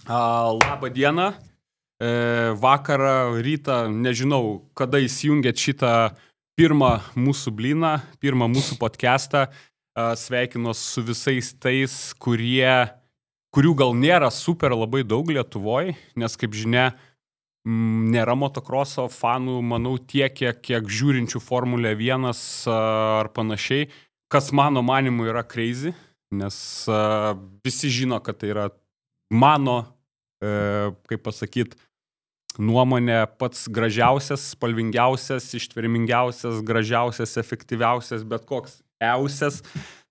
Labą dieną, vakarą, rytą, nežinau, kada įsijungėt šitą pirmą mūsų blyną, pirmą mūsų podcastą. Sveikinuos su visais tais, kurių gal nėra super labai daug Lietuvoje, nes kaip žinia, nėra motokroso fanų, manau, tiek, kiek žiūrinčių Formulę 1 ar panašiai, kas mano manimu yra crazy, nes visi žino, kad tai yra mano, kaip pasakyt, nuomonė pats gražiausias, spalvingiausias, ištvermingiausias, gražiausias, efektyviausias, bet koks eusias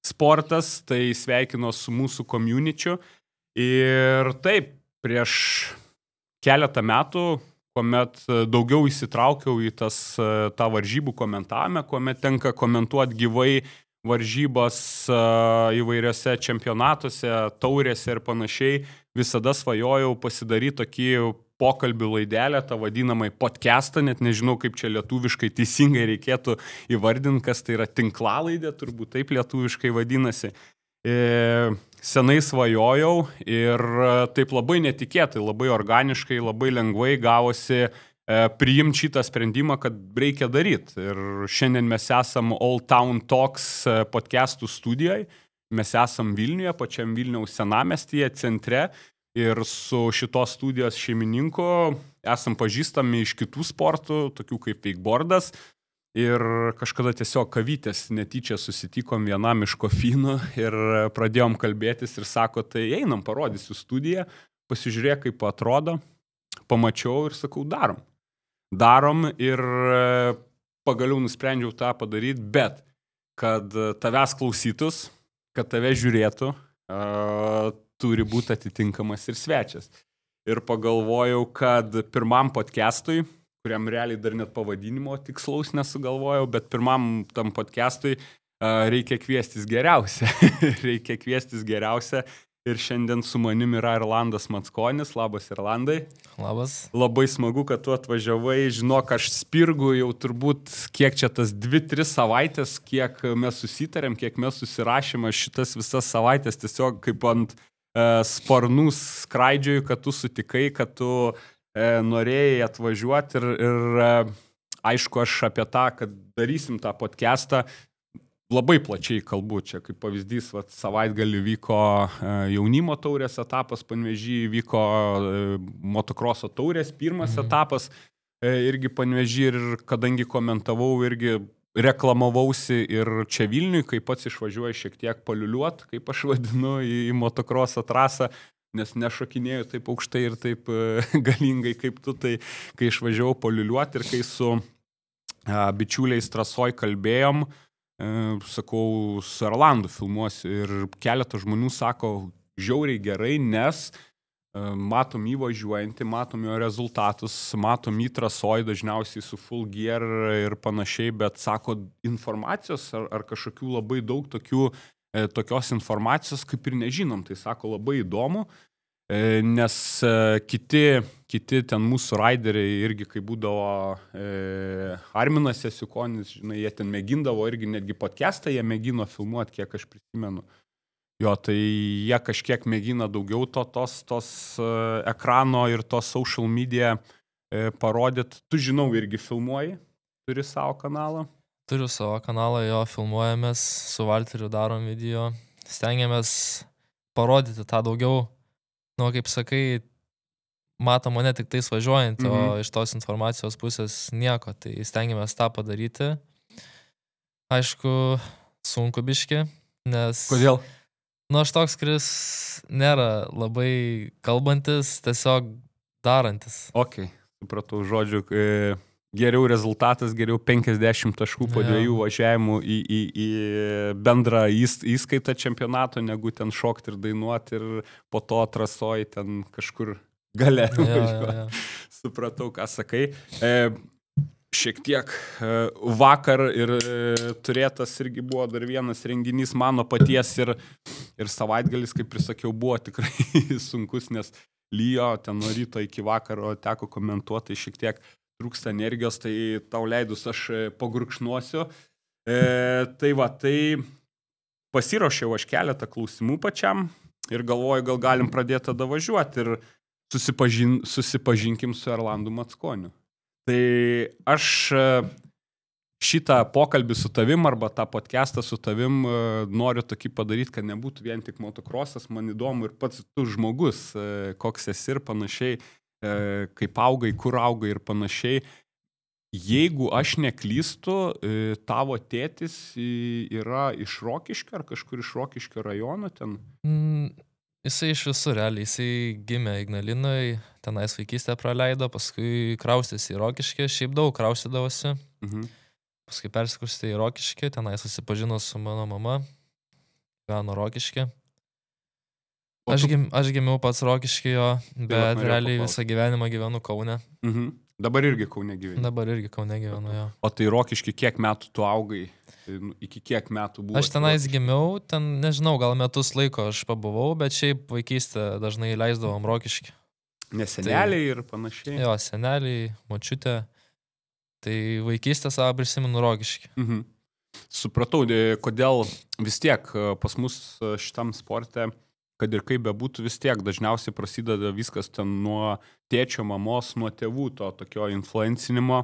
sportas, tai sveikinuos su mūsų community'u. Ir taip, prieš keletą metų, kuomet daugiau įsitraukiau į tą varžybų komentavimą, kuomet tenka komentuoti gyvai varžybas įvairiose čempionatuose, taurėse ir panašiai, visada svajojau pasidaryti tokį pokalbių laidelę, tą vadinamai podcastą, net nežinau, kaip čia lietuviškai teisingai reikėtų įvardinti, kas tai yra tinklalaidė, turbūt taip lietuviškai vadinasi. Senai svajojau ir taip labai netikėtai, labai organiškai, labai lengvai gavosi priimti šitą sprendimą, kad reikia daryti. Ir šiandien mes esam All Town Talks podcastų studijoje, mes esam Vilniuje, pačiam Vilniaus senamestyje, centre, ir su šitos studijos šeimininku esam pažįstami iš kitų sportų, tokių kaip wakeboardas, ir kažkada tiesiog kavytės netyčia susitikom vienam iš kofynų ir pradėjom kalbėtis ir sako, tai einam, parodysiu studiją, pasižiūrėk, kaip atrodo, pamačiau ir sakau, darom ir pagaliau nusprendžiau tą padaryti, bet kad tavęs klausytus, kad tave žiūrėtų, turi būti atitinkamas ir svečias. Ir pagalvojau, kad pirmam podcastui, kuriam realiai dar net pavadinimo tikslaus nesugalvojau, bet pirmam tam podcastui reikia kviestis geriausia. Reikia kviestis geriausia. Ir šiandien su manim yra Erlandas Mackonis. Labas, Erlandai. Labas. Labai smagu, kad tu atvažiavai. Žinok, aš spirgu jau turbūt kiek čia tas 2-3 savaitės, kiek mes susitarėm, kiek mes susirašėm, šitas visas savaitės tiesiog kaip ant sparnų skraidžioju, kad tu sutikai, kad tu norėjai atvažiuoti ir aišku, aš apie tą, kad darysim tą podcastą, labai plačiai kalbu. Čia kaip pavyzdys, savaitgalį vyko jaunimo taurės etapas, Panevėžy vyko motokroso taurės pirmas etapas, irgi Panevėžy, ir kadangi komentavau, irgi reklamavausi ir čia Vilniui, kai pats išvažiuoju šiek tiek paliuliuot, kaip aš vadinu, į motokroso trasą, nes nešokinėjau taip aukštai ir taip galingai kaip tu, tai kai išvažiavau paliuliuot ir kai su bičiuliais trasoj kalbėjom, sakau, su Erlandu filmuosiu ir keletą žmonių sako, žiauriai gerai, nes matom jį važiuojantį, matom jo rezultatus, matom jį trasoj dažniausiai su full gear ir panašiai, bet sako, informacijos ar kažkokių labai daug tokios informacijos kaip ir nežinom, tai sako, labai įdomu, nes kiti ten mūsų raideriai irgi, kai būdavo Arminas Jasiukonis, žinai, jie ten mėgindavo irgi netgi podcastą, jie mėgino filmuoti, kiek aš prisimenu. Jo, tai jie kažkiek mėgina daugiau tos ekrano ir tos social media parodyti. Tu žinau, irgi filmuoji, turi savo kanalą? Turiu savo kanalą, jo filmuojamės, su Valteriu darom video, stengiamės parodyti tą daugiau. Nu, kaip sakai, matom mane tik tais važiuojant, o iš tos informacijos pusės nieko, tai stengiamės tą padaryti. Aišku, sunku biški, nes... Kodėl? Nu, aš toks, kuris nėra labai kalbantis, tiesiog darantis. Ok, supratau, žodžiu, geriau rezultatas, geriau 50 taškų po 2 važiavimų į bendrą įskaitą čempionato, negu ten šokti ir dainuoti ir po to trasoj ten kažkur gale važiuoti. Supratau, ką sakai. Šiek tiek vakar ir turėtas irgi buvo dar vienas renginys mano paties ir savaitgalis, kaip prisakiau, buvo tikrai sunkus, nes lyjo ten nuo ryto iki vakaro teko komentuoti, šiek tiek trūksta energijos, tai tau leidus aš pagurkšnuosiu. Tai pasiruošiau aš keletą klausimų pačiam ir galvoju, gal galim pradėti tada važiuoti. Ir susipažinkim su Erlandu Mackoniu. Tai aš šitą pokalbį su tavim arba tą podcastą su tavim noriu tokį padaryti, kad nebūtų vien tik motokrosas, man įdomu ir pats tu žmogus, koks esi ir panašiai, kaip augai, kur augai ir panašiai. Jeigu aš neklystu, tavo tėtis yra iš Rokiškio ar kažkur iš Rokiškio rajono ten? Jisai iš visur, realiai. Jisai gimė Ignalinoje, tenais vaikystę praleido, paskui kraustėsi į Rokiškį, šiaip daug kraustydavosi. Paskui persikraustė į Rokiškį, tenai susipažino su mano mama, gyveno Rokiškį. Aš gimiau pats Rokiškį, bet realiai visą gyvenimą gyvenu Kaune. Dabar irgi Kaune gyvenu. Dabar irgi Kaune gyvenu, jo. O tai Rokiškį kiek metų tu augai? Iki kiek metų buvo? Aš tenais gimiau, ten nežinau, gal metus laiko aš pabuvau, bet šiaip vaikystę dažnai leisdavom Rokiškį. Nes seneliai ir panašiai? Jo, seneliai, močiutė. Tai vaikystę savo prisimenu Rokiškį. Supratau, kodėl vis tiek pas mus šitam sporte, kad ir kaip bebūtų, vis tiek dažniausiai prasideda viskas ten nuo tėčio, mamos, nuo tėvų, to tokio influencinimo.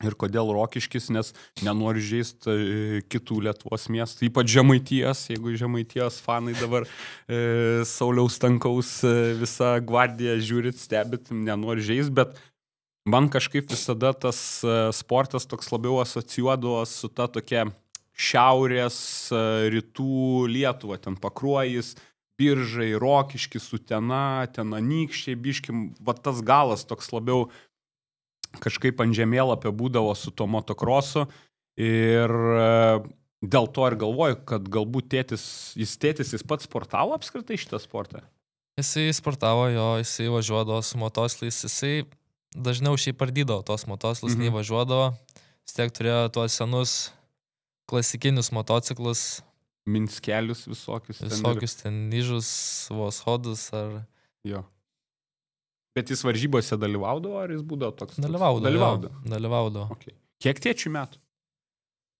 Ir kodėl Rokiškis, nes nenori žaisti kitų Lietuvos miestų, ypač Žemaitijos, jeigu Žemaitijos fanai dabar Sauliaus Stankaus visą gvardiją žiūrit, stebit, nenori žaisti, bet man kažkaip visada tas sportas toks labiau asocijuodavo su ta tokia šiaurės rytų Lietuva, ten Pakruojis, Biržai, Rokiškis, Utena, ten Anykščiai, biškim, va tas galas toks labiau kažkaip ant žemėlapio būdavo su to motokrosu ir dėl to ir galvoju, kad galbūt tėtis pats sportavo apskritai šitą sportą? Jisai sportavo, jo, jisai važiuodavo su motoslais, jisai dažniau šiaip ardydavo tos motoslus, nei važiuodavo. Vis tiek turėjo tuos senus klasikinius motociklus. Minskelius visokius. Visokius ten Nyžus, Voshodus ar... Jo. Bet jis varžybose dalyvaudavo, ar jis būdavo toks? Dalyvaudavo. Okay. Kiek tėčių metų?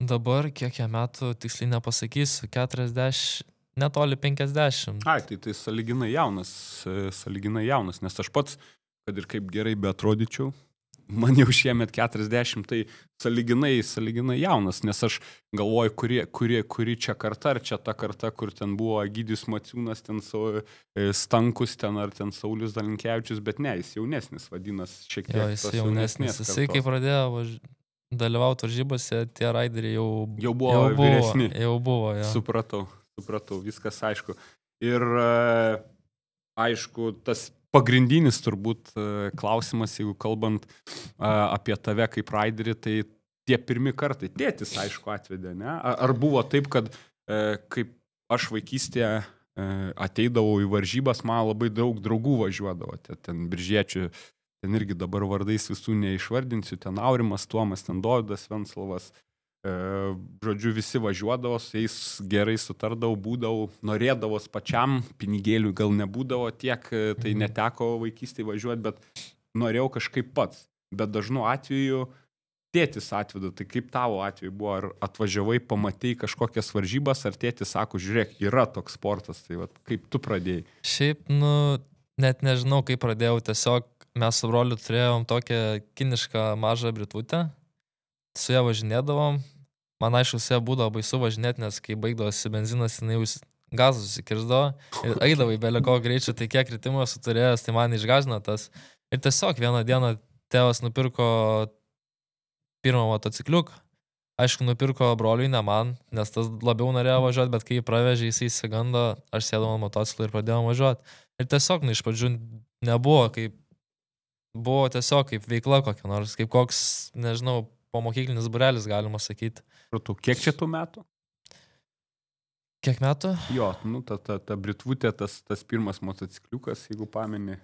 Dabar, kiek jie metų, tiksliai nepasakysiu, 40, netoli 50. Ai, tai sąlyginai jaunas, nes aš pats, kad ir kaip gerai beatrodyčiau, man jau šiemet 40, tai sąlyginai jaunas, nes aš galvoju, kuri čia karta, ar čia ta karta, kur ten buvo Egidijus Maciūnas, ten Stankus, ten ar ten Saulius Dalinkevičius, bet ne, jis jaunesnis, vadinas šiek tiek. Jo, jis jaunesnis, jisai kai pradėjo dalyvauti varžybose, tie raideriai jau buvo vyresni. Jau buvo, jo. Supratau, viskas aišku. Ir aišku, tas pagrindinis turbūt klausimas, jeigu kalbant apie tave kaip raiderį, tai tie pirmi kartai. Tėtis, aišku, atvedė, ne? Ar buvo taip, kad kaip aš vaikystėje ateidavau į varžybas, man labai daug draugų važiuodavo, ten biržiečių, ten irgi dabar vardais visų neišvardinsiu, ten Aurimas, Tuomas, ten Dovydas, Venclovas, žodžiu, visi važiuodavo, su jais gerai sutardavau, būdavau, norėdavos pačiam, pinigėlių gal nebūdavo tiek, tai neteko vaikystėje važiuoti, bet norėjau kažkaip pats. Bet dažnu atveju tėtis atveda, tai kaip tavo atveju buvo, ar atvažiavai, pamatei kažkokias varžybas, ar tėtis sako, žiūrėk, yra toks sportas, tai vat, kaip tu pradėjai? Šiaip, net nežinau, kaip pradėjau, tiesiog mes su broliu turėjom tokią kinišką mažą britutę, su ją važinėdavom. Man aišku, su ją būdavo baisu važinėti, nes kai baigdavosi benzinas, jinai gazą susikirsdavo ir eidavo į beleko greičių, tai kiek kritimo esu turėjęs, tai man išgąsdino tas. Ir tiesiog vieną dieną tėvas nupirko pirmą motocikliuką. Aišku, nupirko broliui, ne man, nes tas labiau norėjo važiuoti, bet kai jį pravežė, jis įsigando, aš sėdau ant motociklą ir pradėjau važiuoti. Ir tiesiog, iš pradžių nebuvo, buvo tiesiog kaip veikla kokia nors, kaip koks, nežinau, pomokyklinis būrelis, galima sakyti. Kiek čia tų metų? Kiek metų? Jo, ta britvutė, tas pirmas motocikliukas, jeigu pameni.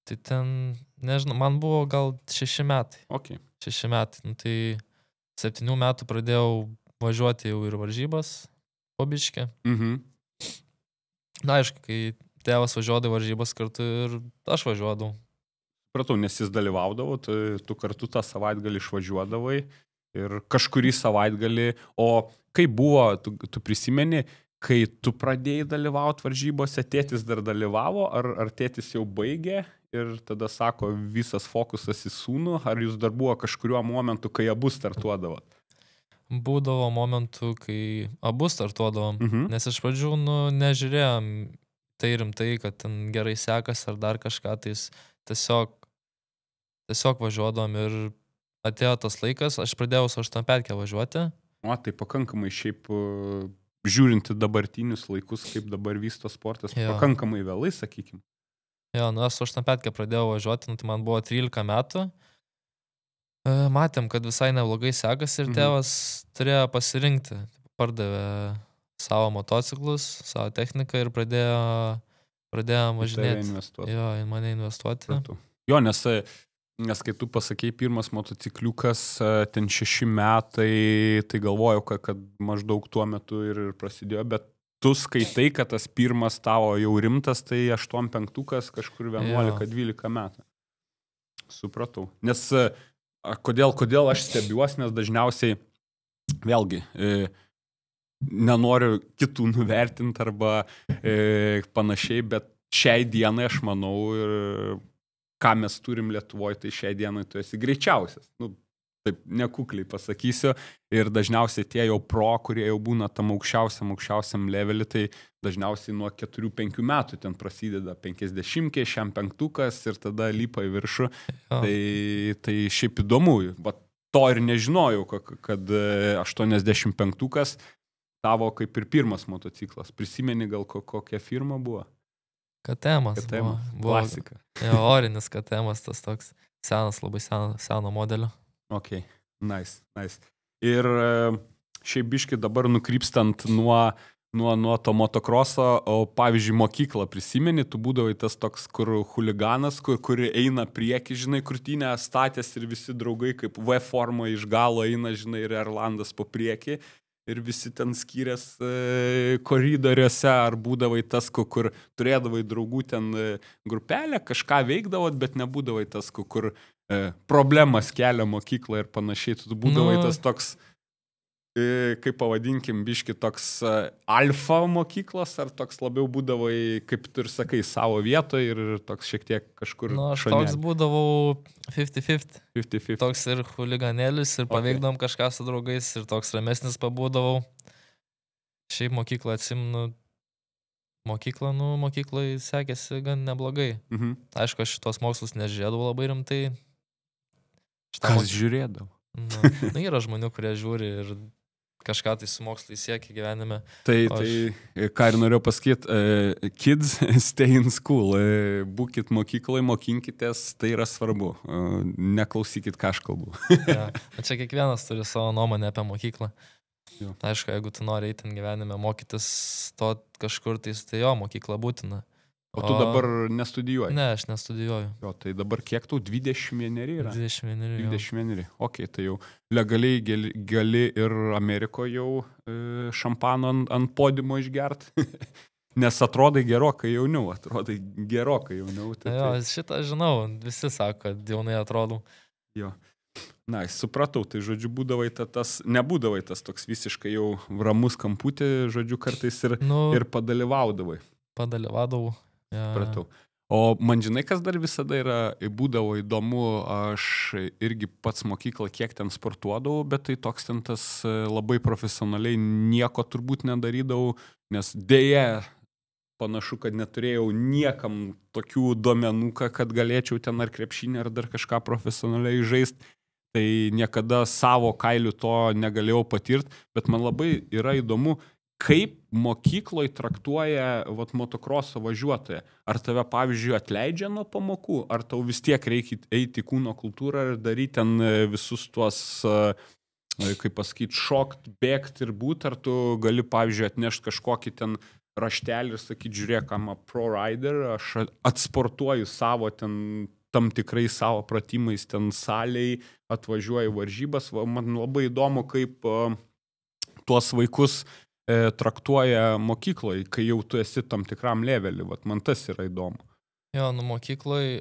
Tai ten, nežinau, man buvo gal 6 metai. Okay. 6 metai, tai 7 metų pradėjau važiuoti jau ir varžybas, po biškį. Na, aišku, kai tėvas važiuodavo varžybas kartu ir aš važiuodavau. Supratau, nes jis dalyvaudavo, tu kartu tą savaitgalį išvažiuodavai ir kažkurį savaitgalį, o kaip buvo, tu prisimeni, kai tu pradėjai dalyvauti varžybose, tėtis dar dalyvavo, ar tėtis jau baigė ir tada sako, visas fokusas į sūnų, ar jūs dar buvo kažkuriuo momentu, kai abu startuodavot? Būdavo momentų, kai abu startuodavom, nes iš pradžių, nežiūrėjom tai rimtai, kad ten gerai sekas ar dar kažką, tiesiog važiuodavom ir atėjo tas laikas, aš pradėjau su 85 važiuoti. O, tai pakankamai šiaip žiūrinti dabartinius laikus, kaip dabar vysto sportas, pakankamai vėlai, sakykim. Jo, aš su 85 pradėjau važiuoti, tai man buvo 13 metų. Matėm, kad visai neblogai sekasi ir tėvas turėjo pasirinkti. Pardavė savo motociklus, savo techniką ir pradėjo važinėti. Jo, į mane investuoti. Jo, nes kai tu pasakei pirmas motocikliukas, ten 6 metai, tai galvojau, kad maždaug tuo metu ir prasidėjo, bet tu skaitai, kad tas pirmas tavo jau rimtas, tai 85-ukas kažkur 11-12 metų. Supratau. Nes kodėl aš stebiuosi, nes dažniausiai, vėlgi, nenoriu kitų nuvertinti arba panašiai, bet šiai dienai aš manau, ir ką mes turim Lietuvoje, tai šiai dienai tu esi greičiausias. Taip nekukliai pasakysiu. Ir dažniausiai tie jau pro, kurie jau būna tam aukščiausiam levelį, tai dažniausiai nuo 4-5 metų ten prasideda 50-kė, šiam 5-ukas ir tada lipa į viršų. Tai šiaip įdomu. Bet to ir nežinojau, kad 85-ukas tavo kaip ir pirmas motociklas. Prisimeni gal kokia firma buvo? KTM-as. Klasika. Jo, orinis KTM-as, tas toks senas, labai seno modelio. Ok, nice. Ir šiaip biški dabar nukrypstant nuo to motokroso, o pavyzdžiui mokyklą prisimeni, tu būdavai tas toks, kur huliganas, kur eina prieki, žinai, krūtinę statęs ir visi draugai kaip V formo iš galo eina, žinai, ir Erlandas po prieki. Ir visi ten skyrės koridoriuose, ar būdavai tas, kur turėdavai draugų ten grupelę, kažką veikdavot, bet nebūdavai tas, kur problemas kelia mokyklą ir panašiai. Tu būdavai tas toks, kaip pavadinkim, biški toks alfa mokyklos, ar toks labiau būdavai, kaip tu ir sakai, savo vietoje ir toks šiek tiek kažkur aš toks būdavau 50-50. 50-50. Toks ir huliganėlis, ir paveikdavom kažką su draugais, ir toks ramesnis pabūdavau. Šiaip mokyklą atsimenu, mokyklai sekėsi gan neblogai. Aišku, aš šitos mokslus nežiūrėdavau labai rimtai. Kas žiūrėdavo? Yra žmonių, kurie žiūri ir kažką tai su mokslai siekia gyvenime. Tai ką ir norėjau pasakyti, kids stay in school, būkit mokyklai, mokinkitės, tai yra svarbu, neklausykit, ką aš kalbu. Čia kiekvienas turi savo nuomonę apie mokyklą. Aišku, jeigu tu nori eiti gyvenime mokytis to kažkur, tai jo, mokykla būtina. O tu dabar nestudijuoji? Ne, aš nestudijuoju. Jo, tai dabar kiek tau? 21 yra? 21. Ok, tai jau legaliai gali ir Amerikoje jau šampano ant podiumo išgert. Nes atrodai gerokai jauniau, Tai jo, šitą žinau, visi sako, kad jaunai atrodau. Jo. Na, supratau, tai žodžiu, nebūdavai tas toks visiškai jau ramus kamputė, žodžiu, kartais ir padalyvaudavai. Padalyvaudavau. Supratau. O man žinai, kas dar visada būdavo įdomu, aš irgi pats mokyklą kiek ten sportuodavau, bet tai toks ten tas labai profesionaliai nieko turbūt nedarydavau, nes dėja panašu, kad neturėjau niekam tokių duomenų, kad galėčiau ten ar krepšinį, ar dar kažką profesionaliai žaisti. Tai niekada savo kailių to negalėjau patirti, bet man labai yra įdomu, kaip mokykloje traktuoja motokroso važiuotoją. Ar tave, pavyzdžiui, atleidžia nuo pamokų, ar tau vis tiek reikia eiti į kūno kultūrą ir daryti ten visus tuos, kaip pasakyti, šokt, bėgti ir būti, ar tu gali, pavyzdžiui, atnešti kažkokį ten raštelį ir sakyti, žiūrėk, I'm a pro rider, aš atsportuoju savo ten tam tikrai savo pratimais ten saliai, atvažiuoju varžybas. Man labai įdomu, kaip tuos vaikus traktuoja mokykloje, kai jau tu esi tam tikram levelį. Man tas yra įdomu. Jo, mokykloje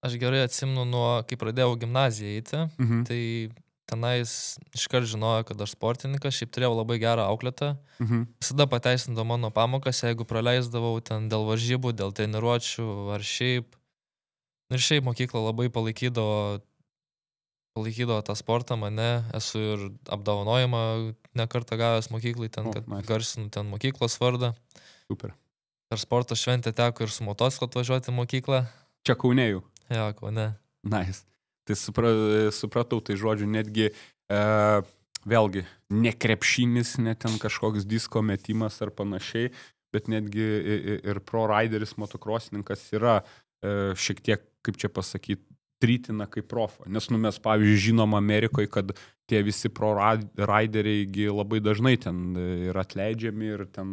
aš gerai atsimenu kai pradėjau gimnaziją eiti, tai tenais iškart žinojo, kad aš sportininkas, šiaip turėjau labai gerą auklėtą. Visada pateisindavo mano pamokas, jeigu praleisdavau ten dėl varžybų, dėl treniruočių ar šiaip. Ir šiaip mokykla labai palaikydavo tą sportą mane, esu ir apdovanojimą nekartą gavęs mokyklai, ten, kad nice. garsinu ten mokyklos vardą. Super. Per sporto šventę teko ir su motociklu atvažiuoti į mokyklą. Čia Kaunėjų. Jo, Kaune. Nice. Tai supratau, tai žodžiu, netgi vėlgi, ne krepšinis, ne ten kažkoks disko metimas ar panašiai, bet netgi ir pro rideris motokrosininkas yra šiek tiek, kaip čia pasakyti, tritina kaip profo. Nes mes, pavyzdžiui, žinom Amerikoje, kad tie visi pro rideriai labai dažnai ten yra atleidžiami ir ten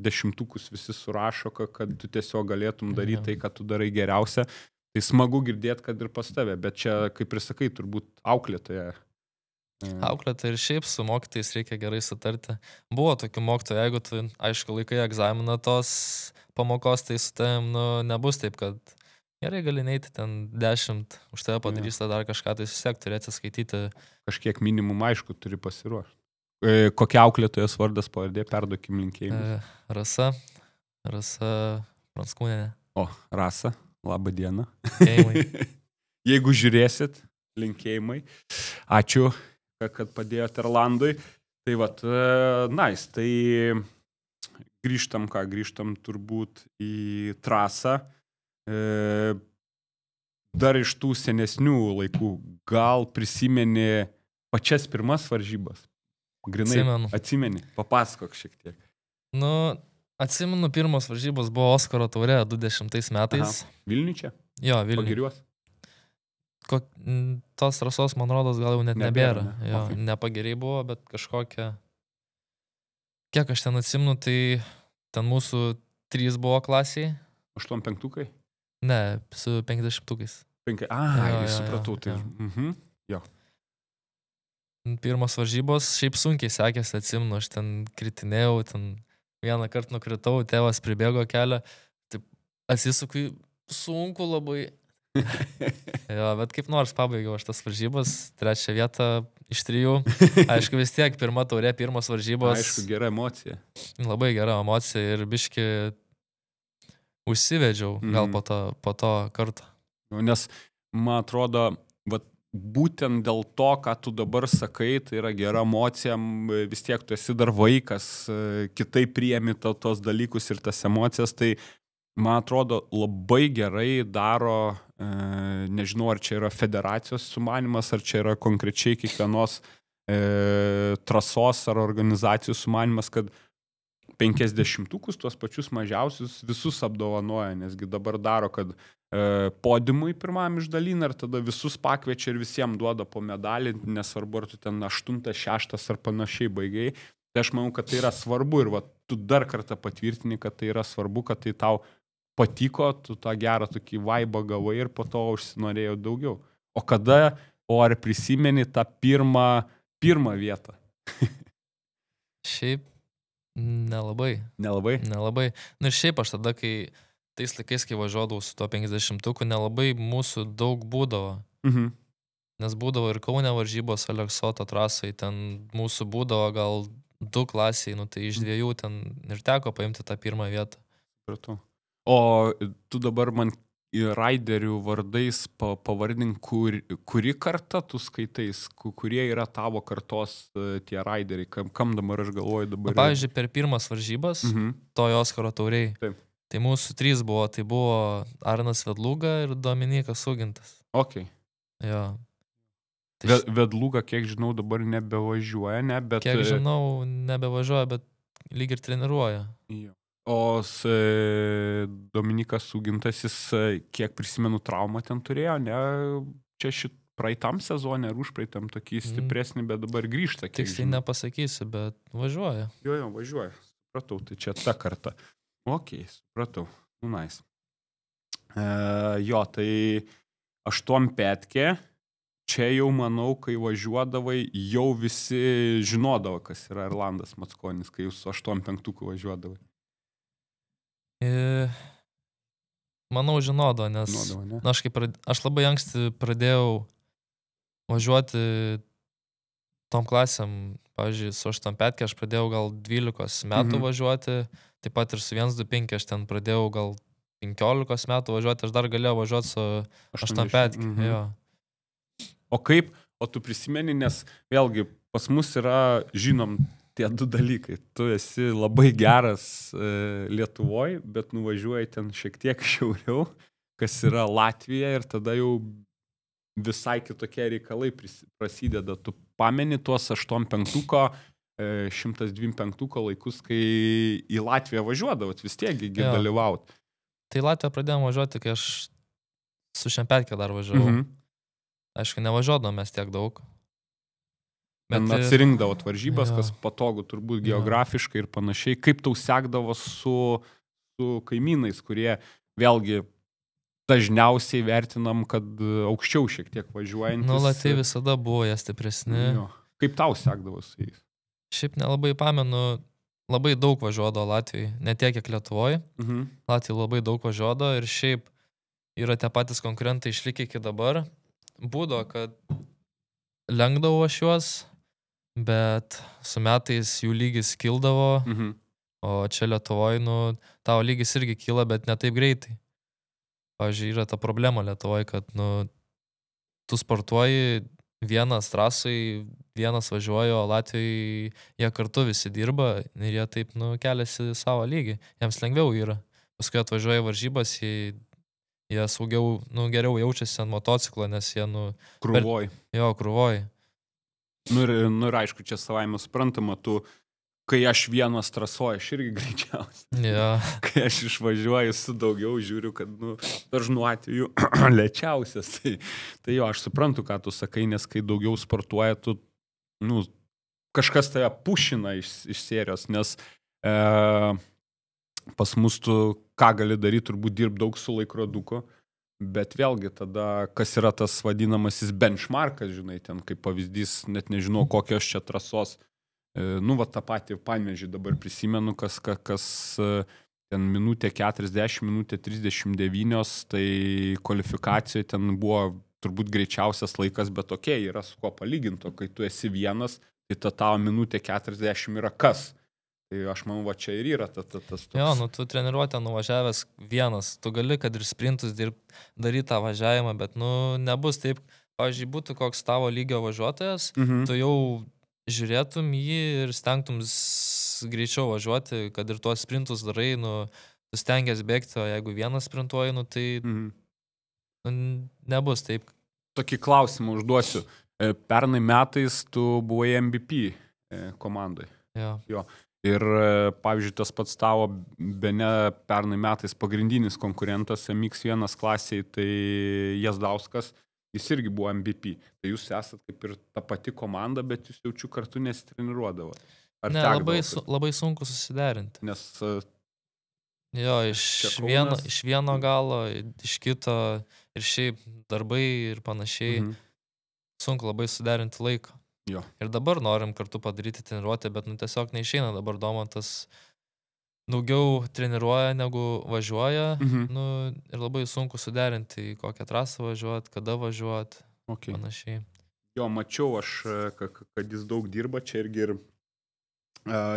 dešimtukus visi surašo, kad tu tiesiog galėtum daryti tai, ką tu darai geriausia. Tai smagu girdėti, kad ir pas tave, bet čia, kaip ir sakai, turbūt auklėtoja. Auklėtoja ir šiaip su mokytais reikia gerai sutarti. Buvo tokių mokytojų, jeigu tu, aišku, laikai egzaminą tos pamokos, tai su tavim nebus taip, kad gerai gali neiti ten 10, už tave padarys dar kažką, tai vis tiek turėti skaityti. Kažkiek minimum, aišku, turi pasiruošti. Kokia auklėtojas vardas pavardė, perduokim linkėjimus. Rasa Pranckūnienė. O, Rasa, labą dieną. Linkėjimai. Jeigu žiūrėsit, linkėjimai. Ačiū, kad padėjote Erlandui. Tai vat, nice, tai grįžtam turbūt į trasą. Dar iš tų senesnių laikų, gal prisimeni pačias pirmas varžybas? Grinai, atsimeni, papasakok šiek tiek. Atsimenu, pirmos varžybos buvo Oskaro taurė 20 metais. Vilniuje čia? Jo, Vilniuje. Pagiriuos? Tos trasos, man rodos, gal jau net nebėra. Ne? Jo, nepagiriai buvo, bet kažkokia... Kiek aš ten atsimenu, tai ten mūsų 3 buvo klasiai. 85-ukai? Ne, su 50-ukais. Supratau. Tai. Jo. Pirmos varžybos, šiaip sunkiai sekėsi, atsimenu, aš ten kritinėjau, ten vieną kartą nukritau, tėvas pribėgo kelią, taip atsisuku, sunku labai. Jo, bet kaip nors pabaigiau aš tas varžybas, 3 vietą iš 3. Aišku, vis tiek pirma taurė, pirmos varžybos. Aišku, gera emocija. Labai gera emocija ir biški užsivedžiau gal po to karto. Nes, man atrodo, būtent dėl to, ką tu dabar sakai, tai yra gera emocija, vis tiek tu esi dar vaikas, kitaip priemi tos dalykus ir tas emocijas, tai man atrodo labai gerai daro, nežinau, ar čia yra federacijos sumanimas, ar čia yra konkrečiai kiekvienos trasos ar organizacijos sumanimas, kad 50-ukus, tuos pačius mažiausius, visus apdovanoja, nesgi dabar daro, kad podiumui pirmam išdalina ir tada visus pakviečia ir visiems duoda po medalį, nesvarbu, ar tu ten 8, 6 ar panašiai baigai. Tai aš manau, kad tai yra svarbu ir tu dar kartą patvirtini, kad tai yra svarbu, kad tai tau patiko, tu tą gerą tokį vaibą gavai ir po to užsinorėjau daugiau. O ar prisimeni tą pirmą vietą? Šiaip nelabai. Nelabai? Ir šiaip aš tada, tais laikais, kai važiuodavau su to 50-uku, nelabai mūsų daug būdavo. Nes būdavo ir Kaune varžybos Aleksoto trasai, ten mūsų būdavo gal 2 klasiai, tai iš 2 ten ir teko paimti tą pirmą vietą. O tu dabar man raiderių vardais pavardink, kuri karta tu skaitais, kurie yra tavo kartos tie raideriai, kam dabar aš galvoju dabar? Pavyzdžiui, per pirmas varžybas, toj Oskaro tauriai, tai mūsų 3 buvo, tai buvo Arnas Vedluga ir Dominikas Ugintas. Ok. Jo. Vedluga, kiek žinau, dabar nebevažiuoja, ne? Bet... Kiek žinau, nebevažiuoja, bet lyg ir treniruoja. Jo. O Dominikas Ugintas, jis, kiek prisimenu, traumą ten turėjo, ne? Čia praeitam sezone ar užpraeitam tokį stipresnį, bet dabar grįžta. Tiksliai nepasakysiu, bet važiuoja. Jo, važiuoja. Supratau, tai čia ta karta. Ok, supratau. Nice. Jo, tai 8-petkė. Čia jau, manau, kai važiuodavai, jau visi žinodavo, kas yra Erlandas Mackonis, kai jūs su 8-5 važiuodavai. Manau, žinodavo, nes aš labai anksti pradėjau važiuoti tom klasėm. Pavyzdžiui, su 8-petkė aš pradėjau gal 12 metų važiuoti, taip pat ir su 1-2-5 aš ten pradėjau gal 15 metų važiuoti, aš dar galėjau važiuoti su 85. Jo. O tu prisimeni, nes vėlgi pas mus yra, žinom, tie du dalykai. Tu esi labai geras Lietuvoje, bet nuvažiuoji ten šiek tiek šiauriau, kas yra Latvija, ir tada jau visai kitokie reikalai prasideda. Tu pameni tuos 85-ko, 125-ko laikus, kai į Latviją važiuodavot, vis tiek dalyvaut. Tai Latviją pradėjome važiuoti, kai aš su Šempetke dar važiavau. Aišku, nevažiuodom mes tiek daug. Bet atsirinkdavot varžybas, kas patogu turbūt geografiškai ir panašiai. Kaip tau sekdavo su kaimynais, kurie vėlgi dažniausiai vertinam, kad aukščiau šiek tiek važiuojantis. Latviai visada buvo jie stipresni. Kaip tau sekdavo su jais? Šiaip nelabai pamenu, labai daug važiuodavo Latvijai, ne tiek kiek Lietuvoje. Latvijai labai daug važiuodavo ir šiaip yra tie patys konkurentai išlikę iki dabar. Būdavo, kad lenkdavau aš juos, bet su metais jų lygis kildavo, o čia Lietuvoje, tavo lygis irgi kyla, bet ne taip greitai. Pavyzdžiui, yra ta problema Lietuvoje, kad tu sportuoji vienas trasai, vienas važiuoja, o Latvijai jie kartu visi dirba ir jie taip keliasi savo lygį. Jiems lengviau yra. Paskui atvažiuoja varžybas, jie saugiau, geriau jaučiasi ant motociklo, nes jie, krūvoj. Krūvoj. Ir aišku, čia savaime suprantama, kai aš vienas trasoju, aš irgi greičiausiai. Kai aš išvažiuoju su daugiau, žiūriu, kad, dažnu atveju lėčiausias. Tai aš suprantu, ką tu sakai, nes kai daugiau sportuoja, tu, kažkas tave pušina iš serijos, nes pas mus tu ką gali daryti, turbūt dirb daug su laikroduku, bet vėlgi tada, kas yra tas vadinamasis benchmarkas, žinai, ten kaip pavyzdys, net nežinau, kokios čia trasos, tą patį Panevėžį dabar prisimenu, kas ten minutė 40, minutė 39, tai kvalifikacijoje ten buvo turbūt greičiausias laikas, bet yra su kuo palyginto, kai tu esi vienas, tai ta tavo minutė 40 yra kas. Tai aš manau, čia ir yra tas toks. Tu treniruotę nuvažiavęs vienas, tu gali, kad ir sprintus daryti tą važiavimą, bet, nebus taip, pavyzdžiui, būtų koks tavo lygio važiuotojas, tu jau žiūrėtum jį ir stengtum greičiau važiuoti, kad ir tuos sprintus darai, tu stengiasi bėgti, o jeigu vienas sprintuoji, tai nebus taip. Tokį klausimą užduosiu. Pernai metais tu buvai MVP komandai. Jo. Ir, pavyzdžiui, tas pats tavo bene pernai metais pagrindinis konkurentas MX1 klasėje, tai Jazdauskas, jis irgi buvo MVP. Tai jūs esat kaip ir ta pati komanda, bet jūs jaučiu kartu nesitreniruodavo. Ne, labai sunku susiderinti. Nes... iš vieno galo, iš kito, ir šiaip darbai ir panašiai. Sunku labai suderinti laiką. Ir dabar norim kartu padaryti treniruotę, bet tiesiog neišeina. Dabar Domantas daugiau treniruoja negu važiuoja, ir labai sunku suderinti, į kokią trasą važiuoti, kada važiuoti, panašiai. Mačiau aš, kad jis daug dirba, čia irgi ir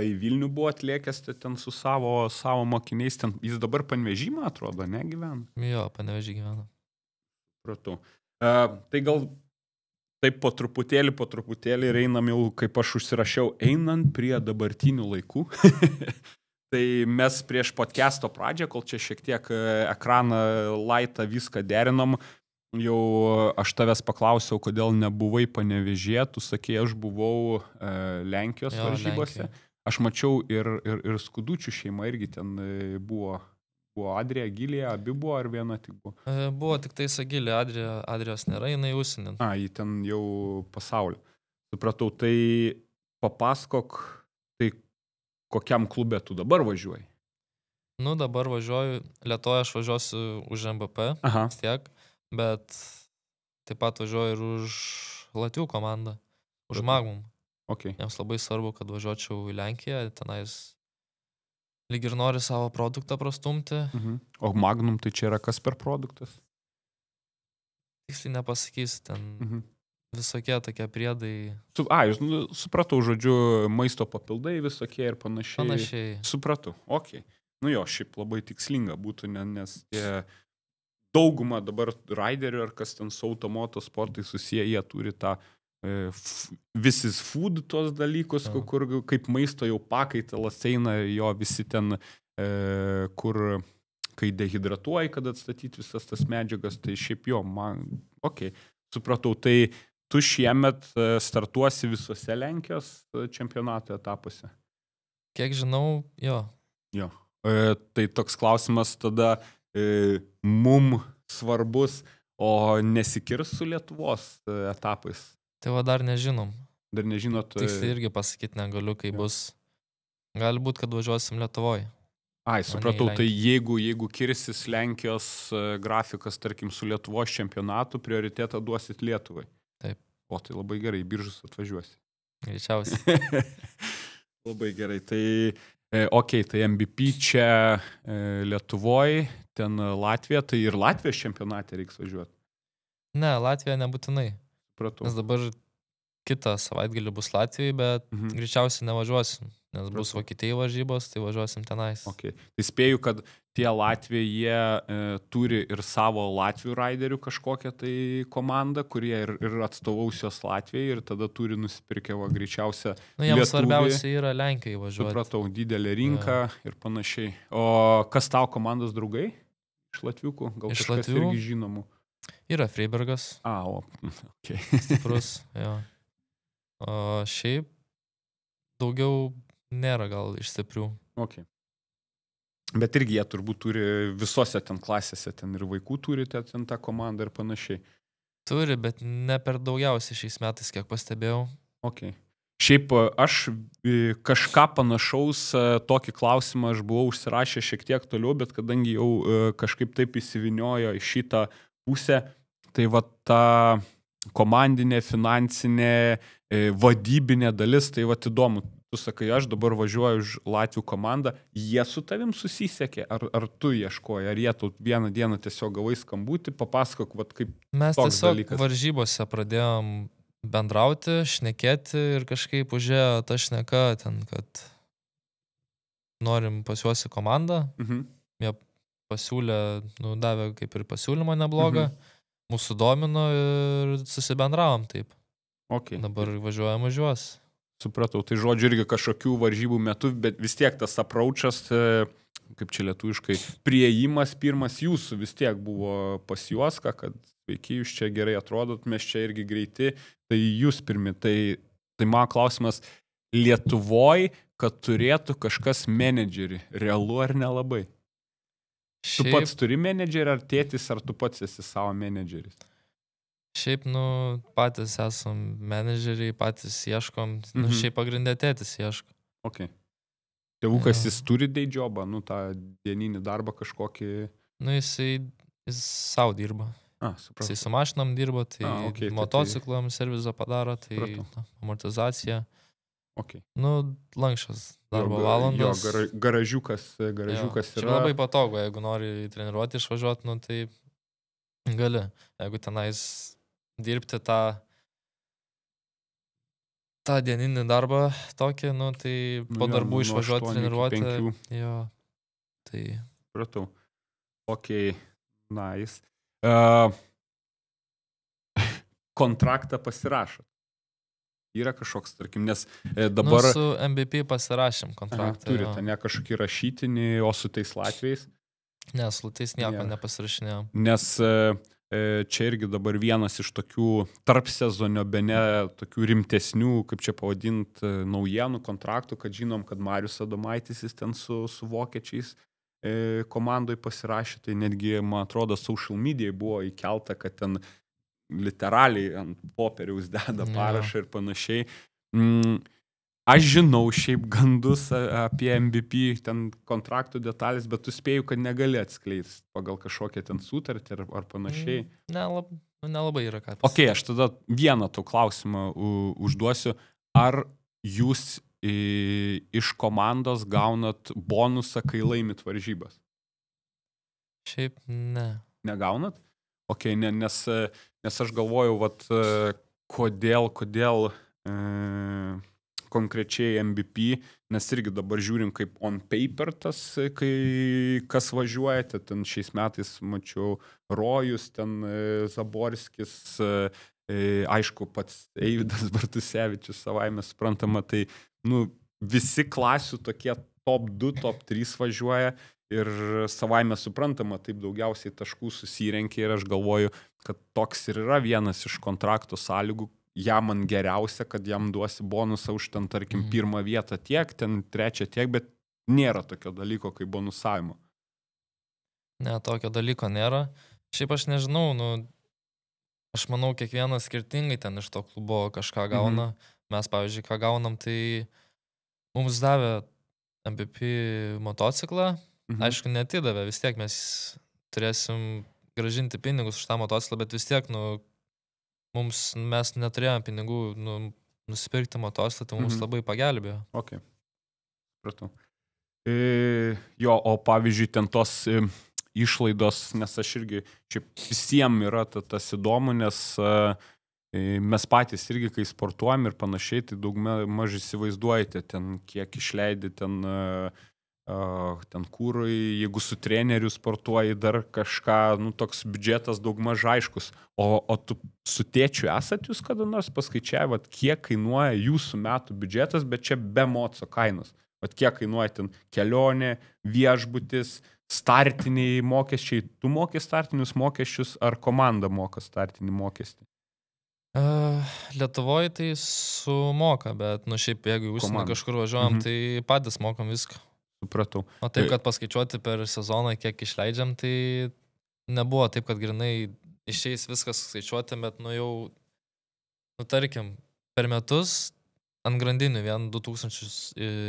į Vilnių buvo atlėkęs ten su savo mokiniais. Ten, jis dabar Panevėžyje, atrodo, negyvena? Panevėžyje gyvena. Pratau. Tai gal... Taip po truputėlį ir einam jau, kaip aš užsirašiau, einant prie dabartinių laikų. Tai mes prieš podcast'o pradžią, kol čia šiek tiek ekraną laitą viską derinom, jau aš tavęs paklausiau, kodėl nebuvai Panevėžyje, tu sakei, aš buvau Lenkijos varžybose. Aš mačiau ir Skudučių šeima irgi ten buvo. Buvo Adrija, Agilija, abi buvo ar viena tik buvo? Buvo tik tais Agilija, Adrijos nėra, jinai užsienį. Jį ten jau pasaulio. Supratau, tai papasakok, tai kokiam klube tu dabar važiuoji? Dabar važiuoju, Lietuvoje aš važiuosiu už MVP, tiek, bet taip pat važiuoju ir už Latvių komandą, už Magnum. Jiems labai svarbu, kad važiuočiau į Lenkiją, tenais lyg ir nori savo produktą prastumti. O Magnum tai čia yra kas per produktas? Tiksliai nepasakysiu, ten visokie tokie priedai. Supratau, žodžiu, maisto papildai visokie ir panašiai. Supratau, Nu jo, šiaip labai tikslinga būtų, nes tie dauguma dabar riderių ar kas ten su automoto sportai susiję, jie turi tą visis food tos dalykus, kur kaip maisto jau pakaitalas eina, jo visi ten, kur kai dehidratuoji, kad atstatyti visas tas medžiagas, tai šiaip jo, man, supratau, tai tu šiemet startuosi visose Lenkijos čempionato etapuose? Kiek žinau, jo. Jo. Tai toks klausimas tada mum svarbus, o nesikirs su Lietuvos etapais? Tai va dar nežinom. Dar nežinot. Tiksliai irgi pasakyti negaliu, kai bus. Gali būti, kad važiuosim Lietuvoje. Ai, supratau, tai jeigu kirsis Lenkijos grafikas, tarkim, su Lietuvos čempionatu, prioritetą duosit Lietuvai. Taip. O, tai labai gerai, Biržus atvažiuosi. Greičiausiai. Labai gerai, tai tai MVP čia Lietuvoje, ten Latvija, tai ir Latvijos čempionate reiks važiuoti. Ne, Latvija nebūtinai. Supratau. Nes dabar kitą savaitgalį bus Latvijai, bet greičiausiai nevažiuosim, nes bus Vokietijai varžybos, tai važiuosim tenais. Tai spėju, kad tie Latvijai, jie turi ir savo Latvių raiderių kažkokią tai komandą, kurie ir atstovaus jos Latvijai ir tada turi nusipirkę greičiausia Nu, jiems svarbiausia yra Lenkijai važiuoti. Supratau, didelė rinka ir panašiai. O kas tau komandos draugai iš Latviukų? Gal iš kažkas Latvių irgi žinomų? Yra Freibergas. Stiprus, jo. O šiaip daugiau nėra gal iš stiprių. Bet irgi jie turbūt turi visose ten klasėse, ten ir vaikų turite ten tą komandą ir panašiai. Turi, bet ne per daugiausiai šiais metais, kiek pastebėjau. Šiaip aš kažką panašaus, tokį klausimą aš buvau užsirašę šiek tiek toliau, bet kadangi jau kažkaip taip įsiviniojo į šitą pusę, tai va ta komandinė, finansinė, vadybinė dalis, tai va įdomu. Tu sakai, aš dabar važiuoju už Latvių komandą, jie su tavim susisiekė, ar tu ieškoji, ar jie tu vieną dieną tiesiog gavai skambutį, papasakok, va, kaip mes toks tiesiog dalykas. Varžybose pradėjom bendrauti, šnekėti ir kažkaip užėjo ta šneka ten, kad norim pas juos į komandą. Jie pasiūlė, davė kaip ir pasiūlymą neblogą, mūsų domino ir susibendravom taip. Dabar važiuojam už juos. Supratau, tai žodžiu irgi kažkokių varžybų metu, bet vis tiek tas approachas, kaip čia lietuviškai, priėjimas pirmas jūsų vis tiek buvo pas juos, kad sveiki, jūs čia gerai atrodot, mes čia irgi greiti, tai jūs pirmi. Tai man klausimas, Lietuvoj, kad turėtų kažkas menedžerį, realu ar nelabai? Tu pats turi menedžerį, ar tėtis, ar tu pats esi savo menedžeris? Šiaip, patys esam menedžeriai, patys ieškom, šiaip pagrindė tėtis ieško. Tėvukas jis turi day jobą, tą dieninį darbą kažkokį? Jis savo dirba. Jisai su mašinam dirba, tai motociklom servizą padaro, tai amortizacija. Lankščias darbo valandas. Jo, garažiukas yra. Čia labai patogu, jeigu nori į treniruotę išvažiuoti, tai gali. Jeigu tenais dirbti tą dieninį darbą tokį, tai po darbų išvažiuoti treniruotę. Jo, tai... Pratau. Nice. Kontraktą pasirašot. Yra kažkoks, tarkim, nes dabar... su MVP pasirašėm kontraktą. Turite, ne kažkokį rašytinį, o su tais Latviais? Ne, su tais nieko nepasirašinėjom. Nes čia irgi dabar vienas iš tokių tarp sezonio, bene tokių rimtesnių, kaip čia pavadint, naujienų kontraktų, kad žinom, kad Marius Adomaitis jis ten su vokiečiais komandoj pasirašė, tai netgi, man atrodo, social media buvo įkelta, kad ten literaliai ant popieriaus deda parašą ir panašiai. Aš žinau šiaip gandus apie MVP, ten kontraktų detalės, bet tu spėju, kad negali atskleisti pagal kažkokią ten sutartį ar panašiai. Nelabai yra ką. Aš tada vieną tau klausimą užduosiu. Ar jūs iš komandos gaunat bonusą, kai laimit varžybas? Šiaip ne. Negaunat? Nes aš galvojau, kodėl konkrečiai MVP, nes irgi dabar žiūrim kaip on paper tas, kai kas važiuojate, ten šiais metais mačiau Rojus, ten Zaborskis, aišku, pats Eivydas Bartusevičius savaime suprantama, tai visi klasių tokie top 2, top 3 važiuoja ir savaime suprantama, taip daugiausiai taškų susirenkia ir aš galvoju, kad toks ir yra vienas iš kontrakto sąlygų, jam man geriausia, kad jam duosi bonusą už ten, tarkim, pirmą vietą tiek, ten trečią tiek, bet nėra tokio dalyko kaip bonusavimo. Ne, tokio dalyko nėra. Šiaip aš nežinau, aš manau, kiekvienas skirtingai ten iš to klubo kažką gauna. Mes, pavyzdžiui, ką gaunam, tai mums davė MVP motociklą. Aišku, netidavė, vis tiek mes turėsim gražinti pinigus už tą motociklą, bet vis tiek, mes neturėjome pinigų nusipirkti motociklą, tai mums labai pagelbėjo. Ok, supratau. Jo, o pavyzdžiui, ten tos išlaidos, nes aš irgi, šiaip visiems yra tas įdomu, nes mes patys irgi, kai sportuojam ir panašiai, tai daug mažai įsivaizduojate, ten kiek išleidi, ten kūrui, jeigu su treneriu sportuoji dar kažką, toks biudžetas daug mažai aiškus. O tu su tėčiu esat jūs kada nors paskaičiavot, kiek kainuoja jūsų metų biudžetas, bet čia be moco kainos. Vat kiek kainuoja ten kelionė, viešbutis, startiniai mokesčiai. Tu moki startinius mokesčius ar komanda moka startinį mokestį? Lietuvoje tai sumoka, bet šiaip jeigu užsienį kažkur važiuojam, tai patys mokam viską. Supratau. O taip, kad paskaičiuoti per sezoną, kiek išleidžiam, tai nebuvo taip, kad grinai išeis viskas skaičiuoti, bet jau, tarkim, per metus ant grandinių 1-2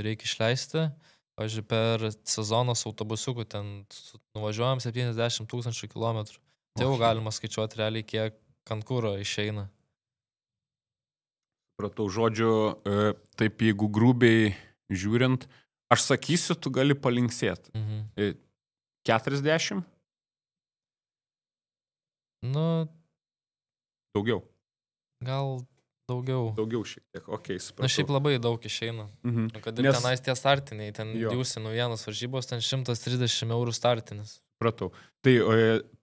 reikia išleisti. Pavyzdžiui, per sezoną su autobusiuku ten nuvažiuojam 70 000 kilometrų. Tai jau galima skaičiuoti realiai, kiek ant kuro išeina. Supratau, žodžiu, taip jeigu grubiai žiūrint, aš sakysiu, tu gali palinksėti. 40? Daugiau. Gal daugiau. Daugiau šiek tiek, okei, supratau. Šiaip labai daug išeina. Kad ir tenais tie startiniai, ten jūsi naujienos varžybos, ten 130 eurų startinis. Supratau. Tai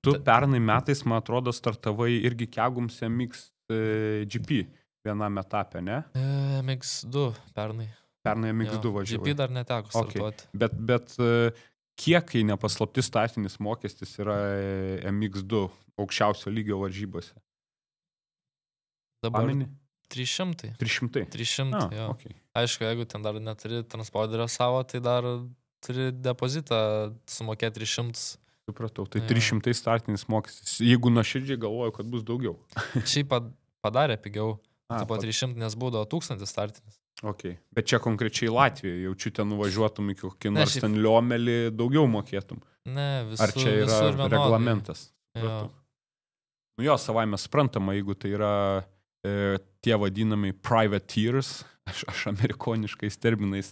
tu pernai metais, man atrodo, startavai irgi Kegums MX-GP vienam etapė, ne? MX2 pernai. Pernai MX2 važiavai. GP dar neteko startuoti. Bet kiek, kai nepaslaptis startinis mokestis yra MX2 aukščiausio lygio varžybose? Dabar Pameni? 300. 300? 300, jo. Okay. Aišku, jeigu ten dar neturi transporterio savo, tai dar turi depozitą sumokėti 300. Supratau, tai 300 startinis mokestis. Jeigu nuoširdžiai galvoju, kad bus daugiau. Šiaip padarė pigiau. Tai po 300, nes būdavo 1000 startinis. Ok, bet čia konkrečiai Latvijoje, jaučiu ten nuvažiuotum iki kokį nors ten Liomelį, daugiau mokėtum. Ne, visur. Ar čia yra reglamentas? Jo, savaime suprantama, jeigu tai yra tie vadinami privateers, aš amerikoniškais terminais,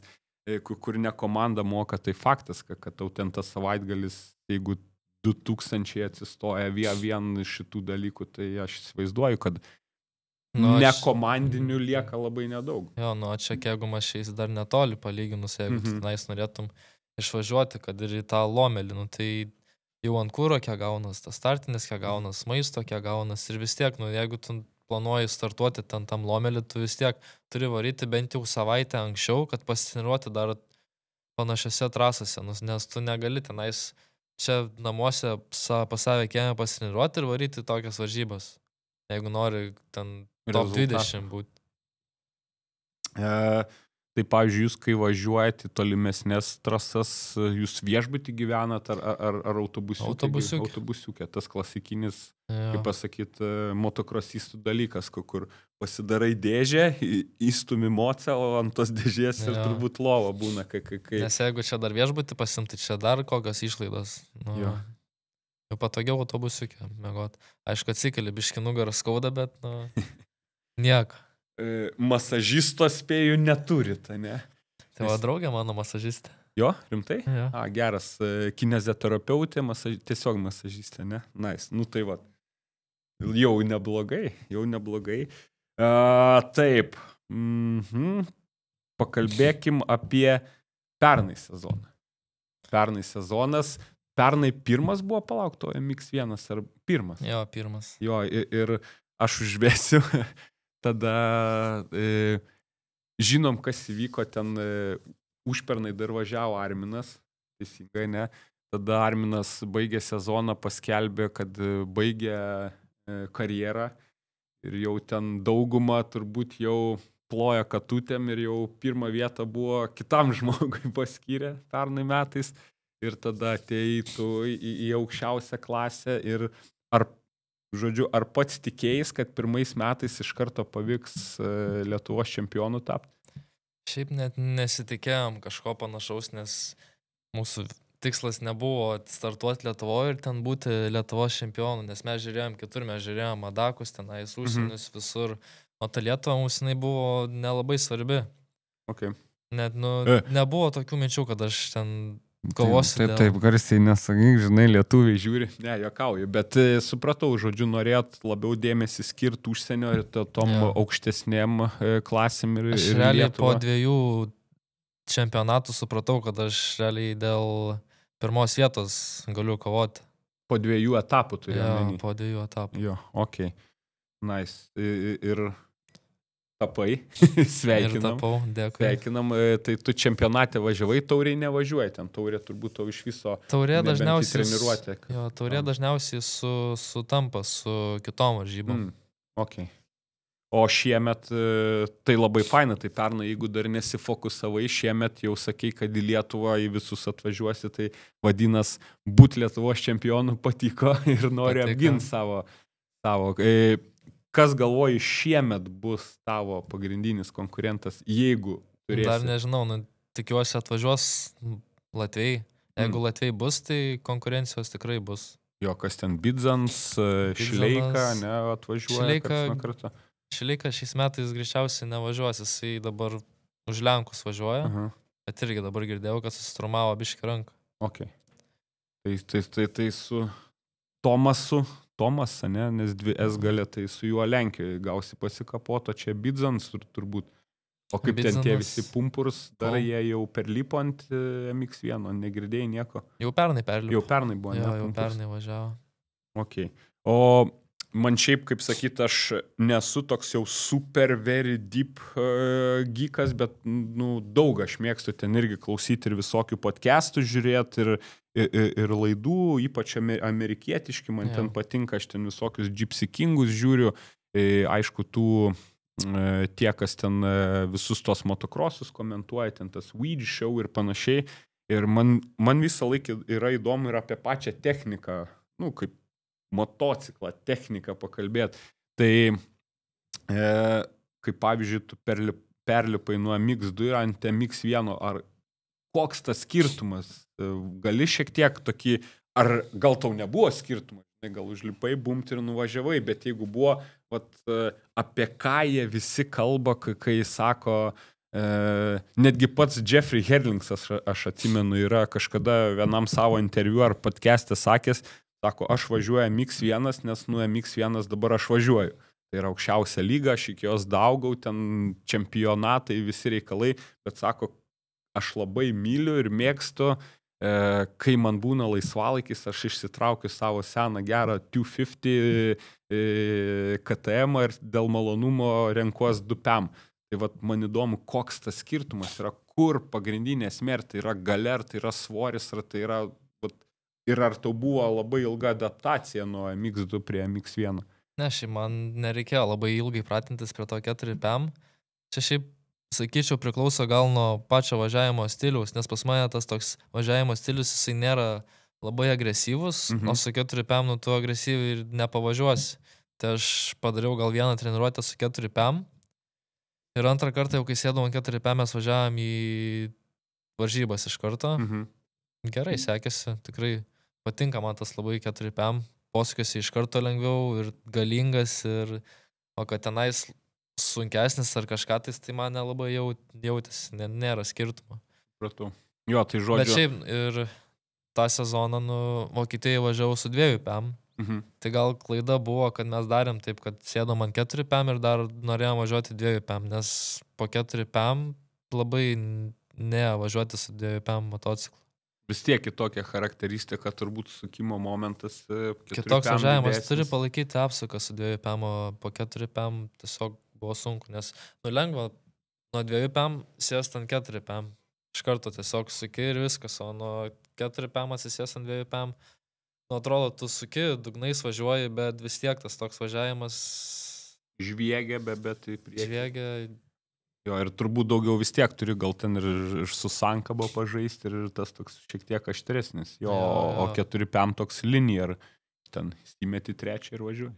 kur ne komanda moka, tai faktas, kad tau ten tas savaitgalis, jeigu 2000 atsistoja vien iš šitų dalykų, tai aš įsivaizduoju, kad nekomandinių lieka labai nedaug. Jo, čia Kegumas šiais dar netoli palyginus, jeigu tenais norėtum išvažiuoti, kad ir į tą Lomelį, tai jau ant kūro kiek gaunas, tas startinis kiek gaunas, maisto kiek gaunas ir vis tiek, jeigu tu planuoji startuoti tam Lomelį, tu vis tiek turi varyti bent jau savaitę anksčiau, kad pasitreniruoti dar panašiose trasose, nes tu negali tenais čia namuose pas save kiemę pasitreniruoti ir varyti tokias varžybas. Jeigu nori ten top 20 būti. Tai, pavyzdžiui, jūs, kai važiuojate tolimesnės trasas, jūs viešbutį gyvenat ar autobusiukė? Autobusiukė. Tas klasikinis, kaip pasakyti, motokrosistų dalykas, kur pasidarai dėžę, įstumi mocę, o ant tos dėžės ir turbūt lova būna. Nes jeigu čia dar viešbutį pasimti, čia dar kokios išlaidos. Jau patogiau autobusiukė mėgot. Aišku, atsikeli, biški nugarą skauda, bet nieko. Masažisto spėjų neturit, ne? Tai va draugė mano masažistė. Jo, rimtai? Jo. Geras. Kineziterapeutė, tiesiog masažistė, ne? Nice. Tai va. Jau neblogai. Taip. pakalbėkim apie pernai sezoną. Pernai pirmas buvo palaukto MX1 ar pirmas? Jo, pirmas. Jo, ir aš užvesiu, tada žinom, kas įvyko ten, užpernai dar važiavo Arminas, teisingai, ne? Tada Arminas baigė sezoną, paskelbė, kad baigė karjerą ir jau ten dauguma turbūt jau ploja katutėm ir jau pirmą vietą buvo kitam žmogui paskyrę pernai metais ir tada atėjai tu į aukščiausią klasę ir ar pats tikėjais, kad pirmais metais iš karto pavyks Lietuvos čempionų tapti? Šiaip net nesitikėjom kažko panašaus, nes mūsų tikslas nebuvo startuoti Lietuvoje ir ten būti Lietuvos čempionų, nes mes žiūrėjom kitur, mes žiūrėjom Madakus, tenais užsienius visur, o ta Lietuva mums jinai buvo nelabai svarbi. Okay. Net nebuvo tokių minčių, kad aš ten kovosiu. Taip, garsiai nesakyk, žinai, lietuviai žiūri. Ne, juokauju, bet supratau, žodžiu, norėt labiau dėmesį skirti užsienio ir tom aukštesnėm klasėm ir aš realiai po 2 čempionatų supratau, kad aš realiai dėl pirmos vietos galiu kovoti. Po 2 etapų turėjau. Jo, po 2 etapų. Jo, okei. Nice. Ir tapai, sveikinam. Ir tapau, dėkui. Sveikinam, tai tu čempionate važiavai, tauriai nevažiuoji, ten taurė turbūt tau iš viso taurė dažniausiai treniruotė. Jo, taurė dažniausiai sutampa su kitom varžybom. Okay. O šiemet tai labai faina, tai pernai, jeigu dar nesifokusavai, šiemet jau sakei, kad į Lietuvą į visus atvažiuosi, tai vadinas, būt Lietuvos čempionų patiko ir nori apginti savo. Kas galvoji šiemet bus tavo pagrindinis konkurentas, jeigu turėsi? Dar nežinau, tikiuosi atvažiuos Latviai. Jeigu Latviai bus, tai konkurencijos tikrai bus. Jo, kas ten Bidzans, Šileika, ne, atvažiuoja. Šileika šiais metais greičiausiai nevažiuos, jisai dabar už Lenkus važiuoja, bet irgi dabar girdėjau, kad susitraumavo biškį ranką. Okay. Tai su Tomas, ne, nes 2S galė, tai su juo Lenkijoje gausi pasikapoto, čia Bidzans turbūt. O kaip Bidzanas, ten tie visi pumpurs, dar jie jau perlipo ant MX1, negirdėjai nieko? Jau pernai perlipo. Jau pernai buvo, ne? Jau pernai važiavo. Okay. O man šiaip, kaip sakyt, aš nesu toks jau super very deep geekas, bet daug aš mėgstu ten irgi klausyti ir visokių podcastų žiūrėti ir laidų, ypač amerikietiški, man ten patinka, aš ten visokius Gypsy Kingus žiūriu, aišku, tie, kas ten visus tos motocrossus komentuoja, ten tas Weed Show ir panašiai, ir man visą laiką yra įdomu ir apie pačią techniką, kaip motociklą, techniką pakalbėti. Tai, kaip pavyzdžiui, tu perlipai nuo MX2 ir ant MX1, ar koks tas skirtumas? Gali šiek tiek tokį, ar gal tau nebuvo skirtumas? Gal užlipai, bumt ir nuvažiavai, bet jeigu buvo, apie ką jie visi kalba, kai sako, netgi pats Jeffrey Herlings, aš atsimenu, yra kažkada vienam savo interviu ar podcast'e sakęs, sako, aš važiuoju MX1, nes nuo MX1 dabar aš važiuoju. Tai yra aukščiausia lyga, aš iki jos daugau, ten čempionatai, visi reikalai, bet sako, aš labai myliu ir mėgstu, kai man būna laisvalaikis, aš išsitraukiu savo seną gerą 250 KTM ir dėl malonumo renkuos dupiam. Tai man įdomu, koks tas skirtumas yra, kur pagrindinė esmė, tai yra galia, ar tai yra svoris, ar tai yra... Ir ar tau buvo labai ilga adaptacija nuo MX2 prie MX1? Ne, šiaip man nereikėjo labai ilgai pratintis prie to 4PM. Čia šiaip, sakyčiau, priklauso gal nuo pačio važiavimo stiliaus, nes pas mane tas toks važiavimo stilius, jisai nėra labai agresyvus, o su 4PM tu agresyviai ir nepavažiuosi. Tai aš padariau gal vieną treniruotę su 4PM ir antrą kartą, jau kai sėdom ant 4PM, mes važiavom į varžybas iš karto. Gerai sekėsi, tikrai. Patinka man tas labai 4PM, posūkiuose iš karto lengviau ir galingas, o kad tenais sunkesnis ar kažką, tai man nelabai jautėsi, nėra skirtumo. Pratau. Jo, tai žodžiu. Bet šiaip ir tą sezoną Vokietijoje važiavau su 2PM, tai gal klaida buvo, kad mes darėm taip, kad sėdom ant 4PM ir dar norėjom važiuoti 2PM, nes po 4PM labai nevažiuoti su 2 PM motociklu. Vis tiek kitokia charakteristika, turbūt sukimo momentas. Kitoks važiavimas turi palaikyti apsuką su 2 PM, po 4 PM tiesiog buvo sunku, nes lengva nuo 2 PM sėst ant 4 PM. Iš karto tiesiog suki ir viskas, o nuo 4 PM atsisės ant 2 PM. Atrodo, tu suki, dugnais važiuoji, bet vis tiek tas toks važiavimas žviegia, bet į priekį. Žviegia. Jo, ir turbūt daugiau vis tiek turi gal ten ir su sankabo pažaisti ir tas toks šiek tiek aštresnis. Jo. O 4 PM toks linija, ar ten įmeti 3 ir važiuoji.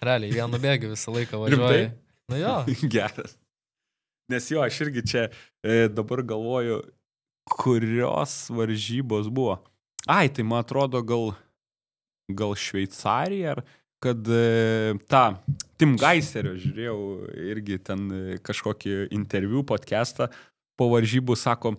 Realiai, vienu bėgiu visą laiką važiuoji. Nu jo. Geras. Nes jo, aš irgi čia dabar galvoju, kurios varžybos buvo. Ai, tai man atrodo gal Šveicarija, ar kad tą Tim Geiserio žiūrėjau irgi ten kažkokį interviu, podcastą po varžybų, sako,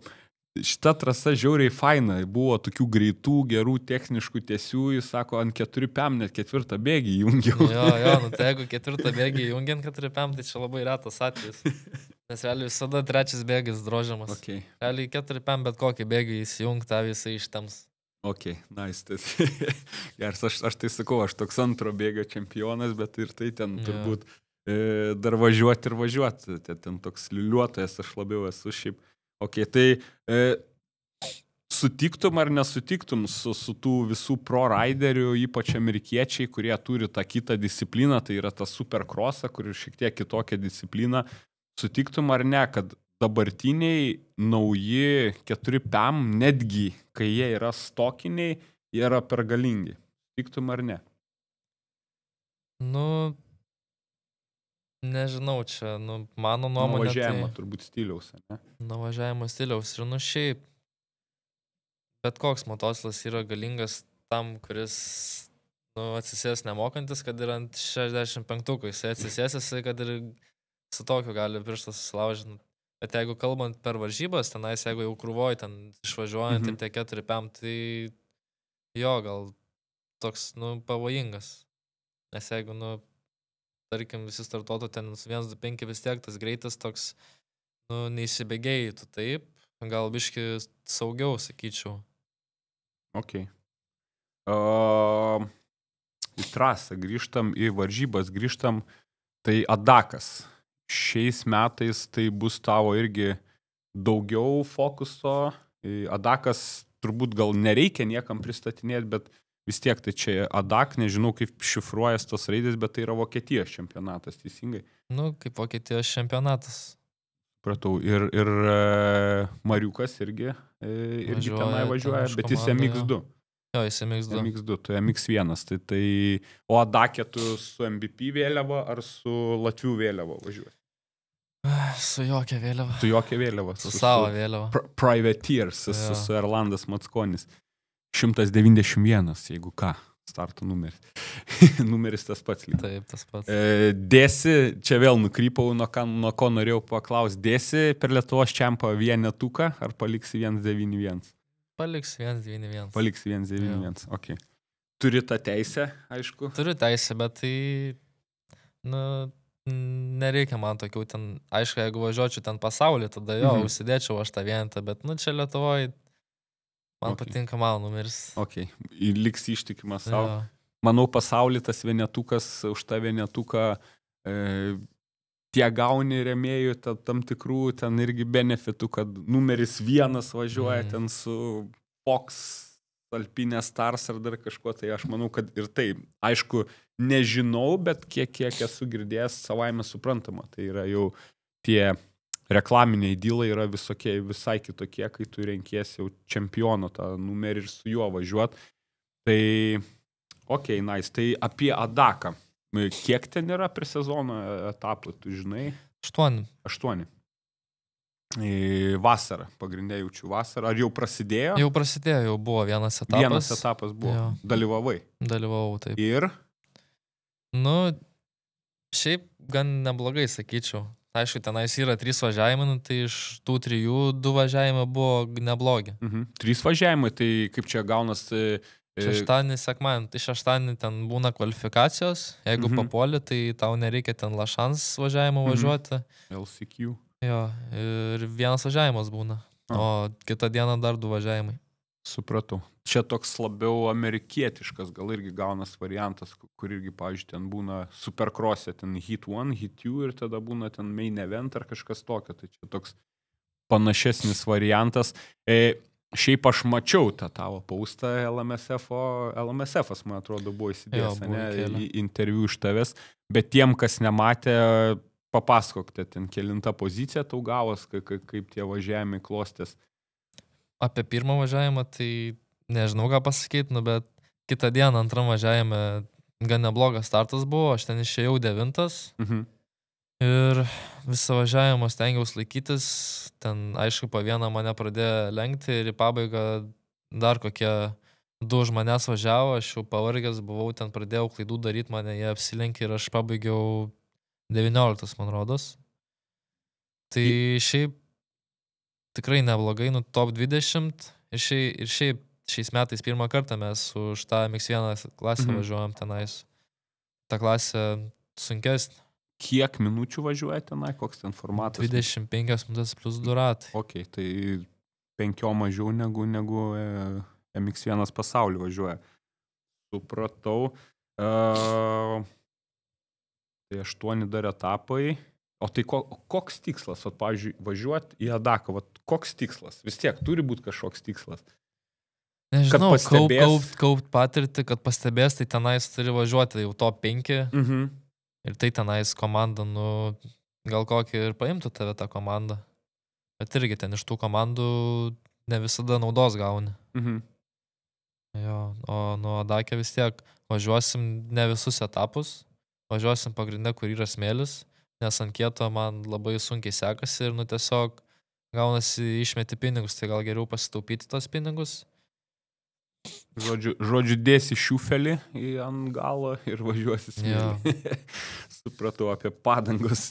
šita trasa žiauriai faina, buvo tokių greitų, gerų, techniškų tiesių, jis sako, ant 4 PM net 4 bėgį jungiau. Jo, nu tai jeigu 4 bėgį jungiant 4 PM, tai čia labai retas atvejis. Nes realiai visada 3 bėgis drožiamas. Okay. Realiai 4 PM bet kokį bėgį įsijungti, tą visą ištems. Ok, nice. Geras, aš tai sakau, aš toks antro bėgio čempionas, bet ir tai ten turbūt dar važiuoti ir važiuoti. Ten toks liuliuotojas aš labiau esu šiaip. Ok, tai sutiktum ar nesutiktum su tų visų pro riderių, ypač amerikiečiai, kurie turi tą kitą discipliną, tai yra ta supercrossą, kur šiek tiek kitokia disciplina. Sutiktum ar ne, kad dabartiniai nauji 4 PM, netgi kai jie yra stokiniai, jie yra pergalingi. Sutiktum ar ne? Nu, nežinau, čia, mano nuomonė. Nuvažiavimo turbūt stiliaus, ne? Nuvažiavimo stiliaus. Ir šiaip, bet koks motociklas yra galingas tam, kuris atsisės nemokantis, kad ir ant 65-ukų. Jis atsisės, kad ir su tokiu gali pirštas susilaužinti. Bet jeigu kalbant per varžybas, tenais, jeigu jau krūvoj, ten išvažiuojant ir tie 4 PM, tai jo, gal toks, pavojingas. Nes jeigu, tarkim, visi startuotų ten 1.25 vis tiek, tas greitas toks, neįsibėgėjai, tu taip, gal biški saugiau, sakyčiau. Ok. Į trasą grįžtam, į varžybas grįžtam, tai Adakas. Šiais metais tai bus tavo irgi daugiau fokuso. Adakas turbūt gal nereikia niekam pristatinėti, bet vis tiek tai čia Adak, nežinau kaip šifruojas tos raidės, bet tai yra Vokietijos čempionatas, teisingai? Kaip Vokietijos čempionatas. Pratau, ir Mariukas irgi tenai važiuoja, bet jis MX2. Jo, jis MX2. MX2, tu MX1. O Adakė tu su MVP vėliava ar su Latvių vėliava važiuoji? Su jokia vėliava. Su jokia vėliava. Su savo vėliava. Privateers, su Erlandas Mackonis. 191, jeigu ką, starto numeris. Numeris tas pats lyg. Taip, tas pats. Dėsi, čia vėl nukrypau, nuo ko norėjau paklausti, dėsi per Lietuvos čempą vienetuką ar paliksi 191? Paliks 191. Paliks 191, ok. Turi tą teisę, aišku? Turiu teisę, bet tai, nereikia man tokių ten, aišku, jeigu važiuočiau ten pasaulį, tada jo, užsidėčiau aš tą vienetą, bet, čia Lietuvoje man patinka mano numeris. Ok, liks ištikimas savo. Manau, pasaulį tas vienetukas, už tą vienetuką tie gauni rėmėjų tam tikrų ten irgi benefitų, kad numeris 1 važiuoja ten su Fox, Alpine Stars ar dar kažko, tai aš manau, kad ir tai, aišku, nežinau, bet kiek esu girdėjęs, savaime suprantama, tai yra jau tie reklaminiai dylai yra visokie, visai kitokie, kai tu renkiesi jau čempiono tą numerį ir su juo važiuot. Tai, ok, nice, tai apie Adaką. Kiek ten yra per sezono etapų, tu žinai? 8. Vasarą, pagrindė jaučiu vasarą. Ar jau prasidėjo? Jau prasidėjo, jau buvo vienas etapas. Vienas etapas buvo. Jo. Dalyvavai? Dalyvavau, taip. Ir? Šiaip gan neblogai, sakyčiau. Aišku, tenais yra 3 važiavimai, tai iš tų 3 2 važiavimai buvo neblogi. 3 važiavimai, tai kaip čia gaunas... Šeštadienį, sekmadienį, tai šeštadienį ten būna kvalifikacijos, jeigu papuoli, tai tau nereikia ten Lašans važiavimo važiuoti. LCQ. Jo, ir vienas važiavimas būna, o kitą dieną dar 2 važiavimai. Supratau. Čia toks labiau amerikietiškas, gal irgi gaunas variantas, kur irgi, pavyzdžiui, ten būna supercross'e, ten hit 1, hit 2 ir tada būna ten main event ar kažkas tokio. Tai čia toks panašesnis variantas. Šiaip aš mačiau tą tavo paustą LMSF-as, man atrodo, buvo įsidėjęs, į interviu iš tavęs, bet tiem, kas nematė, papasakokite, ten kelinta pozicija tau gavos, kaip tie važiavimai klostės. Apie pirmą važiavimą, tai nežinau ką pasakyti, bet kitą dieną antram važiavime gan neblogas startas buvo, aš ten išėjau 9. Ir visą važiavimą stengiausi laikytis, ten aišku po vieną mane pradėjo lenkti ir į pabaigą dar kokie 2 už manęs važiavo, aš jau pavargęs buvau, ten pradėjau klaidų daryti, mane jie apsilenkė ir aš pabaigiau 19, man rodos. Tai šiaip tikrai neblogai, top 20 ir šiaip šiais metais pirmą kartą mes už tą MX1 klasę važiuojam tenais. Ta klasė sunkesnė. Kiek minučių važiuoja tenai, koks ten formatas? 25 minutės plus 2 ratai. Ok, tai 5 mažiau negu MX1 pasaulį važiuoja. Supratau. Tai 8 dar etapai. O tai koks tikslas? Vat, pavyzdžiui, važiuoti į Adaką, koks tikslas? Vis tiek turi būti kažkoks tikslas. Nežinau, kaupt patirtį, kad pastebės, tai tenais turi važiuoti jau top 5. Ir tai tenais komanda, gal kokį ir paimtų tave tą komandą. Bet irgi ten iš tų komandų ne visada naudos gauni. Jo, o nuo Adakė vis tiek važiuosim ne visus etapus, važiuosim pagrindę, kur yra smėlis, nes ant kieto man labai sunkiai sekasi ir tiesiog gaunasi išmeti pinigus, tai gal geriau pasitaupyti tos pinigus. Žodžiu, dėsi šiufelį ant galo ir važiuosi smėlį. Supratau, apie padangos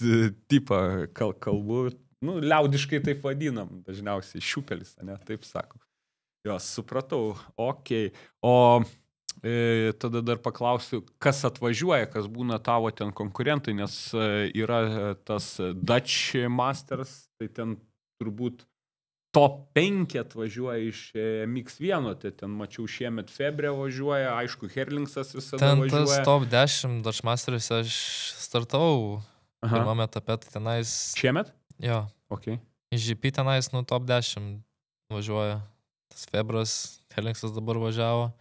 tipą kalbu. Liaudiškai taip vadinam, dažniausiai šiupelis, ne, taip sako. Jo, supratau, okei. O tada dar paklausiu, kas atvažiuoja, kas būna tavo ten konkurentai, nes yra tas Dutch Masters, tai ten turbūt top 5 atvažiuoja iš MX1, tai ten mačiau šiemet Febre važiuoja, aišku, Herlingsas visada ten važiuoja. Tas top 10 Dutch Masters aš startavau pirmame etape, tai tenais... Šiemet? Jo. Ok. Iš GP tenais top 10 važiuoja. Tas Febras, Herlingsas dabar važiavo.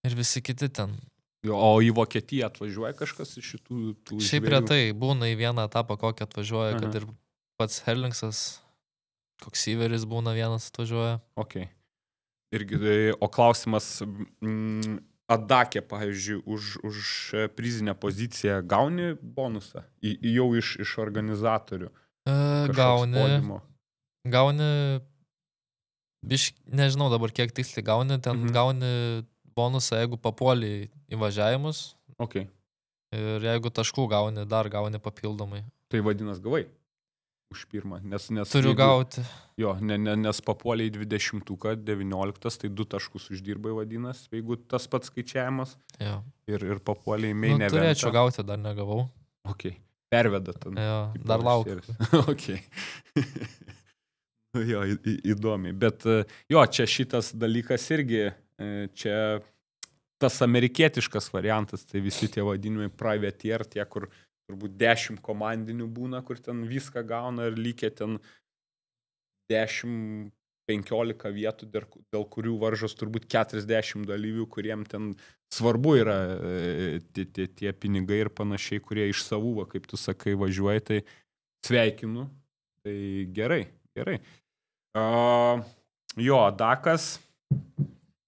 Ir visi kiti ten. Jo, o į Vokietiją atvažiuoja kažkas iš šitų žvėrių? Šiaip retai, būna į vieną etapą kokį atvažiuoja, kad ir pats Herlingsas... Koks Iveris būna vienas atvažiuoja. Ok. Irgi, o klausimas, Adakė, pavyzdžiui, už prizinę poziciją gauni bonusą? Jau iš organizatorių? Gauni, nežinau dabar kiek tiksliai gauni, ten gauni bonusą, jeigu papuoli į važiavimus. Ok. Ir jeigu taškų gauni, dar gauni papildomai. Tai vadinas gavai? Už pirmą, nes turiu gauti. Jo, nes papuoliai 20-ką, 19, tai 2 taškus uždirbai vadinas, jeigu tas pats skaičiavimas. Jo. Ir papuoliai main eventą. Turėčiau gauti, dar negavau. Ok, perveda ten. Jo, dar laukiu. Ok. Jo, įdomi. Bet jo, čia šitas dalykas irgi, čia tas amerikietiškas variantas, tai visi tie vadinimai privateer, tie, kur turbūt 10 komandinių būna, kur ten viską gauna ir lygia ten 10-15 vietų, dėl kurių varžos turbūt 40 dalyvių, kuriem ten svarbu yra tie pinigai ir panašiai, kurie iš savų, kaip tu sakai, važiuoja, tai sveikinu. Tai gerai. Jo, Dakas,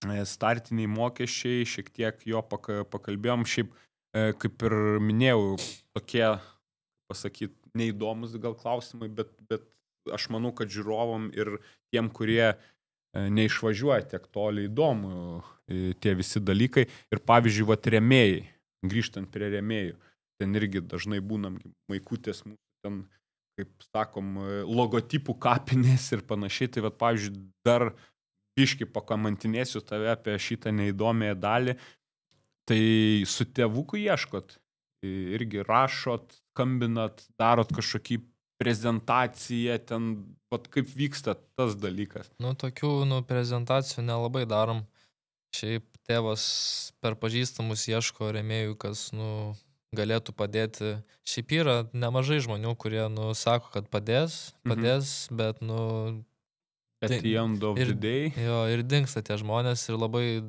startiniai mokesčiai, šiek tiek jo pakalbėjom, šiaip kaip ir minėjau, tokie, pasakyti, neįdomus gal klausimai, bet aš manau, kad žiūrovom ir tiem, kurie neišvažiuoja tiek toli įdomu tie visi dalykai. Ir pavyzdžiui, rėmėjai, grįžtant prie rėmėjų, ten irgi dažnai būnam maikutės mūsų ten, kaip sakom, logotipų kapinės ir panašiai. Tai pavyzdžiui, dar biškį pakamantinėsiu tave apie šitą neįdomėją dalį. Tai su tėvuku ieškot, irgi rašot, skambinat, darot kažkokį prezentacija, ten, vat kaip vyksta tas dalykas. Nu, tokių, prezentacijų nelabai darom. Šiaip tėvas per pažįstamus ieško rėmėjų, kas, galėtų padėti. Šiaip yra nemažai žmonių, kurie, sako, kad padės, bet, At the end of the day. Jo, ir dingsta tie žmonės ir labai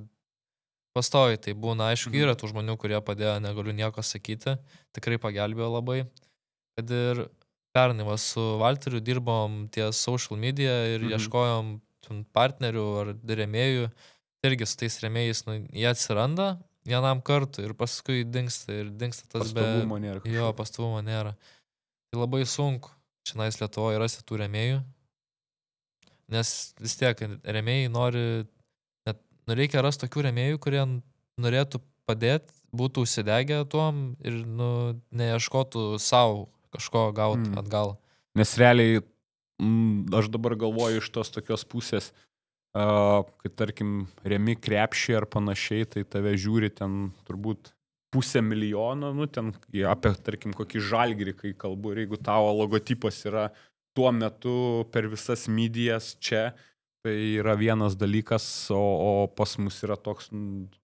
pastoviai tai būna. Aišku, yra tų žmonių, kurie padėjo, negaliu nieko sakyti, tikrai pagelbėjo labai. Kad ir pernai su Valteriu dirbom ties social media ir ieškojom partnerių ar rėmėjų. Irgi su tais rėmėjais, jie atsiranda vienam kartu ir paskui dingsta tas pastovumo nėra. Jo, pastovumo nėra. Tai labai sunku šiandien Lietuvoje rasti tų rėmėjų, nes vis tiek rėmėjai reikia rasti tokių rėmėjų, kurie norėtų padėti, būtų užsidegę tuom ir neieškotų savo kažko gauti atgal. Nes realiai, aš dabar galvoju iš tos tokios pusės, kai tarkim remi krepšį ar panašiai, tai tave žiūri ten turbūt 500 000, ten apie tarkim kokį Žalgirį, kai kalbu, ir jeigu tavo logotipas yra tuo metu per visas medijas čia, tai yra vienas dalykas, o pas mus yra toks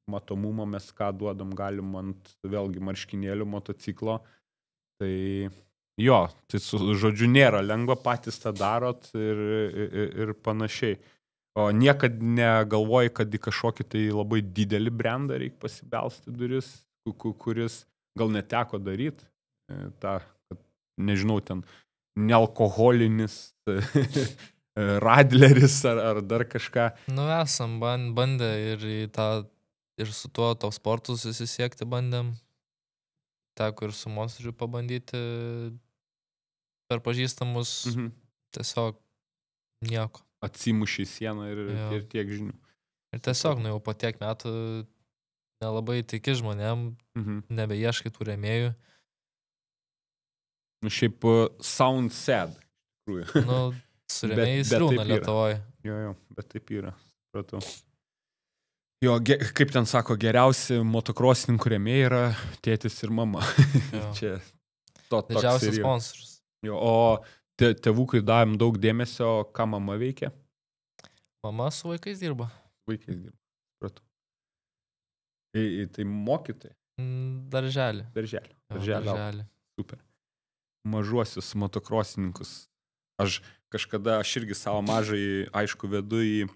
matomumo, mes ką duodam, galim ant vėlgi marškinėlių motociklo, tai jo, tai žodžiu nėra lengva, patys tą darot ir panašiai. O niekad negalvoji, kad į kažkokį tai labai didelį brandą reikia pasibelsti duris, kuris gal neteko daryti, kad, nežinau, ten nealkoholinis radleris ar dar kažką. Esam bandę ir su tuo tau sportu susisiekti bandėm. Teko ir su Monsteriu pabandyti per pažįstamus, tiesiog nieko. Atsimuši sieną ir tiek žinių. Ir tiesiog, jau po tiek metų nelabai tiki žmonėm, nebeieškai tų rėmėjų. Šiaip sound sad. Su rėmėjais liūna Lietuvoje. Jo, bet taip yra. Supratau. Jo, kaip ten sako, geriausi motokrosininkų rėmėjai yra tėtis ir mama. Čia didžiausias sponsorius. Jo, o tėvukui davėm daug dėmesio, ką mama veikia? Mama su vaikais dirba. Vaikais dirba, supratau. Tai mokytai? Darželį. Darželį. Super. Mažuosius motokrosininkus. Aš irgi savo mažai, aišku, vedu į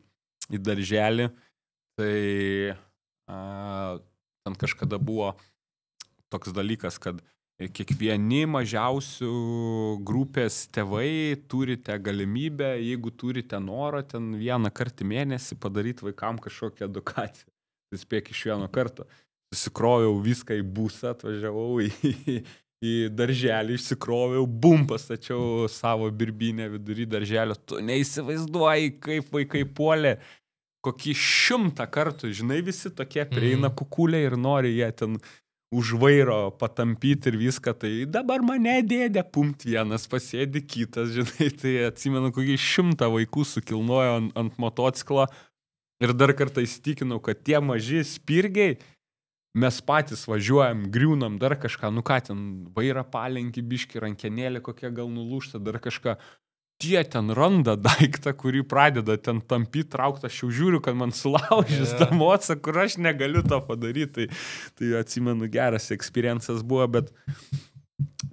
darželį. Tai ten kažkada buvo toks dalykas, kad kiekvieni mažiausių grupės tėvai turite galimybę, jeigu turite norą, ten vieną kartą mėnesį padaryti vaikam kažkokią edukaciją. Tai spėk iš vieno karto. Susikroviau viską į busą, atvažiavau į darželį, išsikroviau, pastačiau savo birbinę vidury darželio. Tu neįsivaizduoji, kaip vaikai puolė. Kokį 100 kartų, žinai, visi tokie prieina kukulė ir nori jie ten už vairo patampyti ir viską, tai dabar mane dėdė pumt vienas, pasėdi kitas, žinai, tai atsimenu, kokį 100 vaikų sukilnojo ant motociklo ir dar kartą įsitikinau, kad tie maži spirgiai, mes patys važiuojam, griūnam, dar kažką, ką ten, vairą palenki, biški, rankenėlė kokia gal nulūžta, dar kažką. Tie ten randa daiktą, kurį pradeda ten tampyti, traukti, aš jau žiūriu, kad man sulaužys tą mocą, kur aš negaliu to padaryti. Tai atsimenu, geras experiences buvo,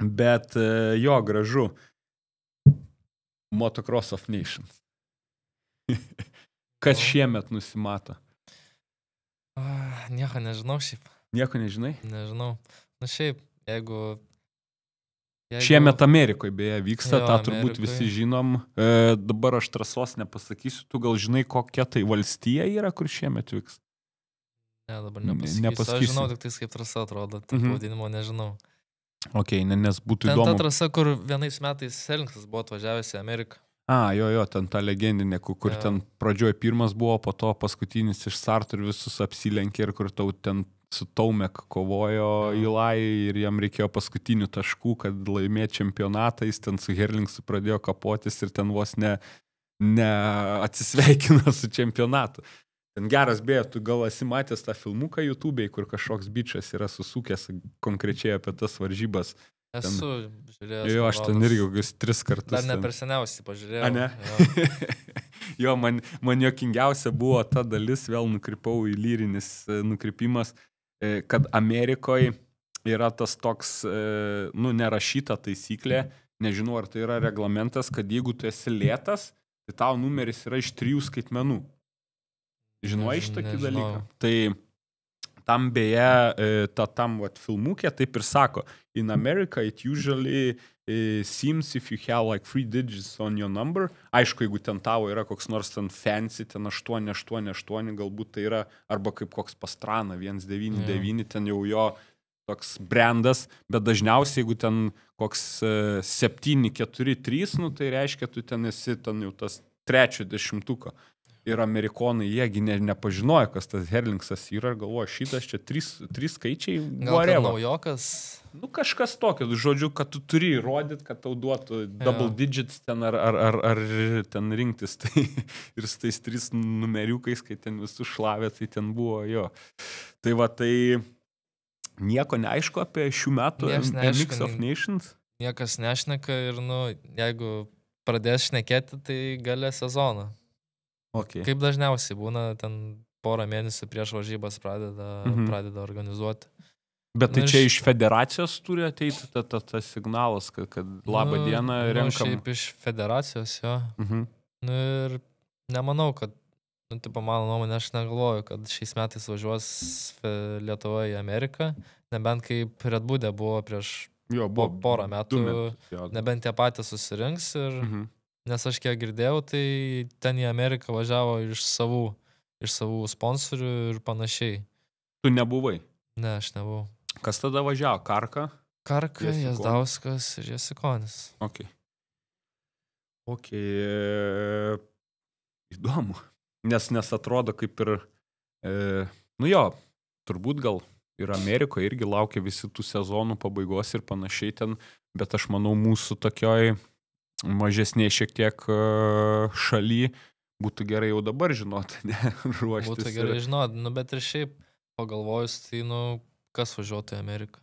bet jo, gražu. Motocross of Nations. Kas šiemet nusimato? Nieko nežinau šiaip. Nieko nežinai? Nežinau. Šiaip, jeigu Šiemet Amerikoje beje vyksta, tą turbūt visi žinom. Dabar aš trasos nepasakysiu, tu gal žinai, kokia tai valstija yra, kur šiemet vyks? Ne, dabar nepasakysiu. Aš žinau, tik tai kaip trasa atrodo, tai pavadinimo nežinau. Ok, nes būtų įdomu. Ten ta trasa, kur vienais metais Selingsas buvo atvažiavęs į Ameriką. Jo, ten ta legendinė, kur ten pradžioje pirmas buvo, po to paskutinis iš startų ir visus apsilenkė ir kur tau ten su Taumek kovojo Ilai ir jam reikėjo paskutinių taškų, kad laimėti čempionatą, jis ten su Herlingsu pradėjo kapotis ir ten vos ne atsisveikino su čempionatu. Ten geras beje, tu gal esi matęs tą filmuką YouTube'ai, kur kažkoks bičas yra susukęs konkrečiai apie tas varžybas. Esu žiūrėjęs. Jo, aš ten irgi kokius 3 kartus. Dar ne per seniausiai pažiūrėjau. A, ne? Jo, man jokingiausia buvo ta dalis, vėl nukrypau į lyrinis nukrypimas, kad Amerikoje yra tas toks, nerašyta taisyklė, nežinau, ar tai yra reglamentas, kad jeigu tu esi lėtas, tai tau numeris yra iš 3 skaitmenų. Žinojai šitokį dalyką? Tai tam beje, tam filmukė taip ir sako, in America it usually seems if you have like 3 digits on your number. Aišku, jeigu ten tavo yra koks nors ten fancy, ten 888, galbūt tai yra, arba kaip koks Pastrana 199, ten jau jo toks brandas, bet dažniausiai, jeigu ten koks 743, tai reiškia, tu ten esi ten jau tas 30-tuko. Ir amerikonai, jiegi nepažinojo, kas tas Herlingsas yra, galvoja, šitas čia 3 skaičiai. Gal ten naujokas? Kažkas tokio, žodžiu, kad tu turi įrodyti, kad tau duotų double digits ten ar ten rinktis. Tai, ir su tais 3 numeriukais, kai ten visų šlavė, tai ten buvo jo. Tai va, tai nieko neaišku apie šių metų Mix of Nations? Niekas nešneka ir, jeigu pradės šnekėti, tai gale sezoną. Okay. Kaip dažniausiai būna, ten porą mėnesių prieš varžybas pradeda organizuoti. Bet tai čia iš federacijos turi ateiti tas signalas, kad labą dieną renkam. Šiaip iš federacijos, jo. Ir nemanau, kad, mano nuomonė, aš negalvoju, kad šiais metais važiuos Lietuva į Ameriką, nebent kaip Red Bull'e buvo prieš porą metų, nebent tie patys susirinks ir... Nes aš kiek girdėjau, tai ten į Ameriką važiavo iš savų sponsorių ir panašiai. Tu nebuvai? Ne, aš nebuvau. Kas tada važiavo? Karka? Karka, Jazdauskas ir Jasikonis. Ok. Įdomu. Nes atrodo kaip ir, turbūt gal ir Amerikoje irgi laukia visi tų sezonų pabaigos ir panašiai ten, bet aš manau mūsų tokioj mažesnėje šiek tiek šaly būtų gerai jau dabar žinoti, ne, ruoštis. Būtų gerai žinoti, bet ir šiaip pagalvojus, tai, kas važiuotų į Ameriką?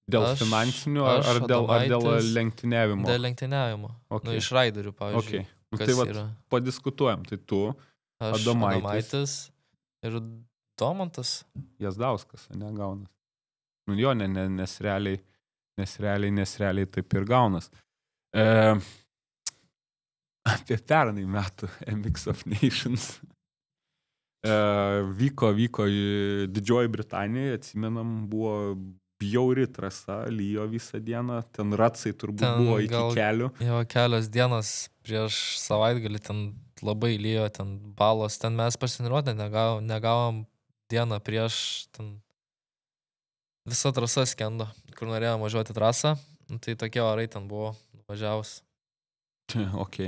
Dėl finansinių ar dėl lenktyniavimo? Dėl lenktyniavimo. Okay. Iš raiderių, pavyzdžiui. Okay. Tai vat, padiskutuojam. Tai tu, Adomaitis ir Domantas. Jazdauskas, negaunas. Jo, nes realiai taip ir gaunas. Apie pernai metų Mix of Nations vyko Didžioji Britanija, atsimenam, buvo bjauri trasa, lyjo visą dieną, ten ratsai turbūt buvo iki kelių. Jo, kelios dienos prieš savaitgalį ten labai lyjo, ten balos, ten mes pasiniruotę negavom dieną prieš, ten visa trasa skendo, kur norėjom važiuoti trasą, tai tokie orai ten buvo važiavus. Ok.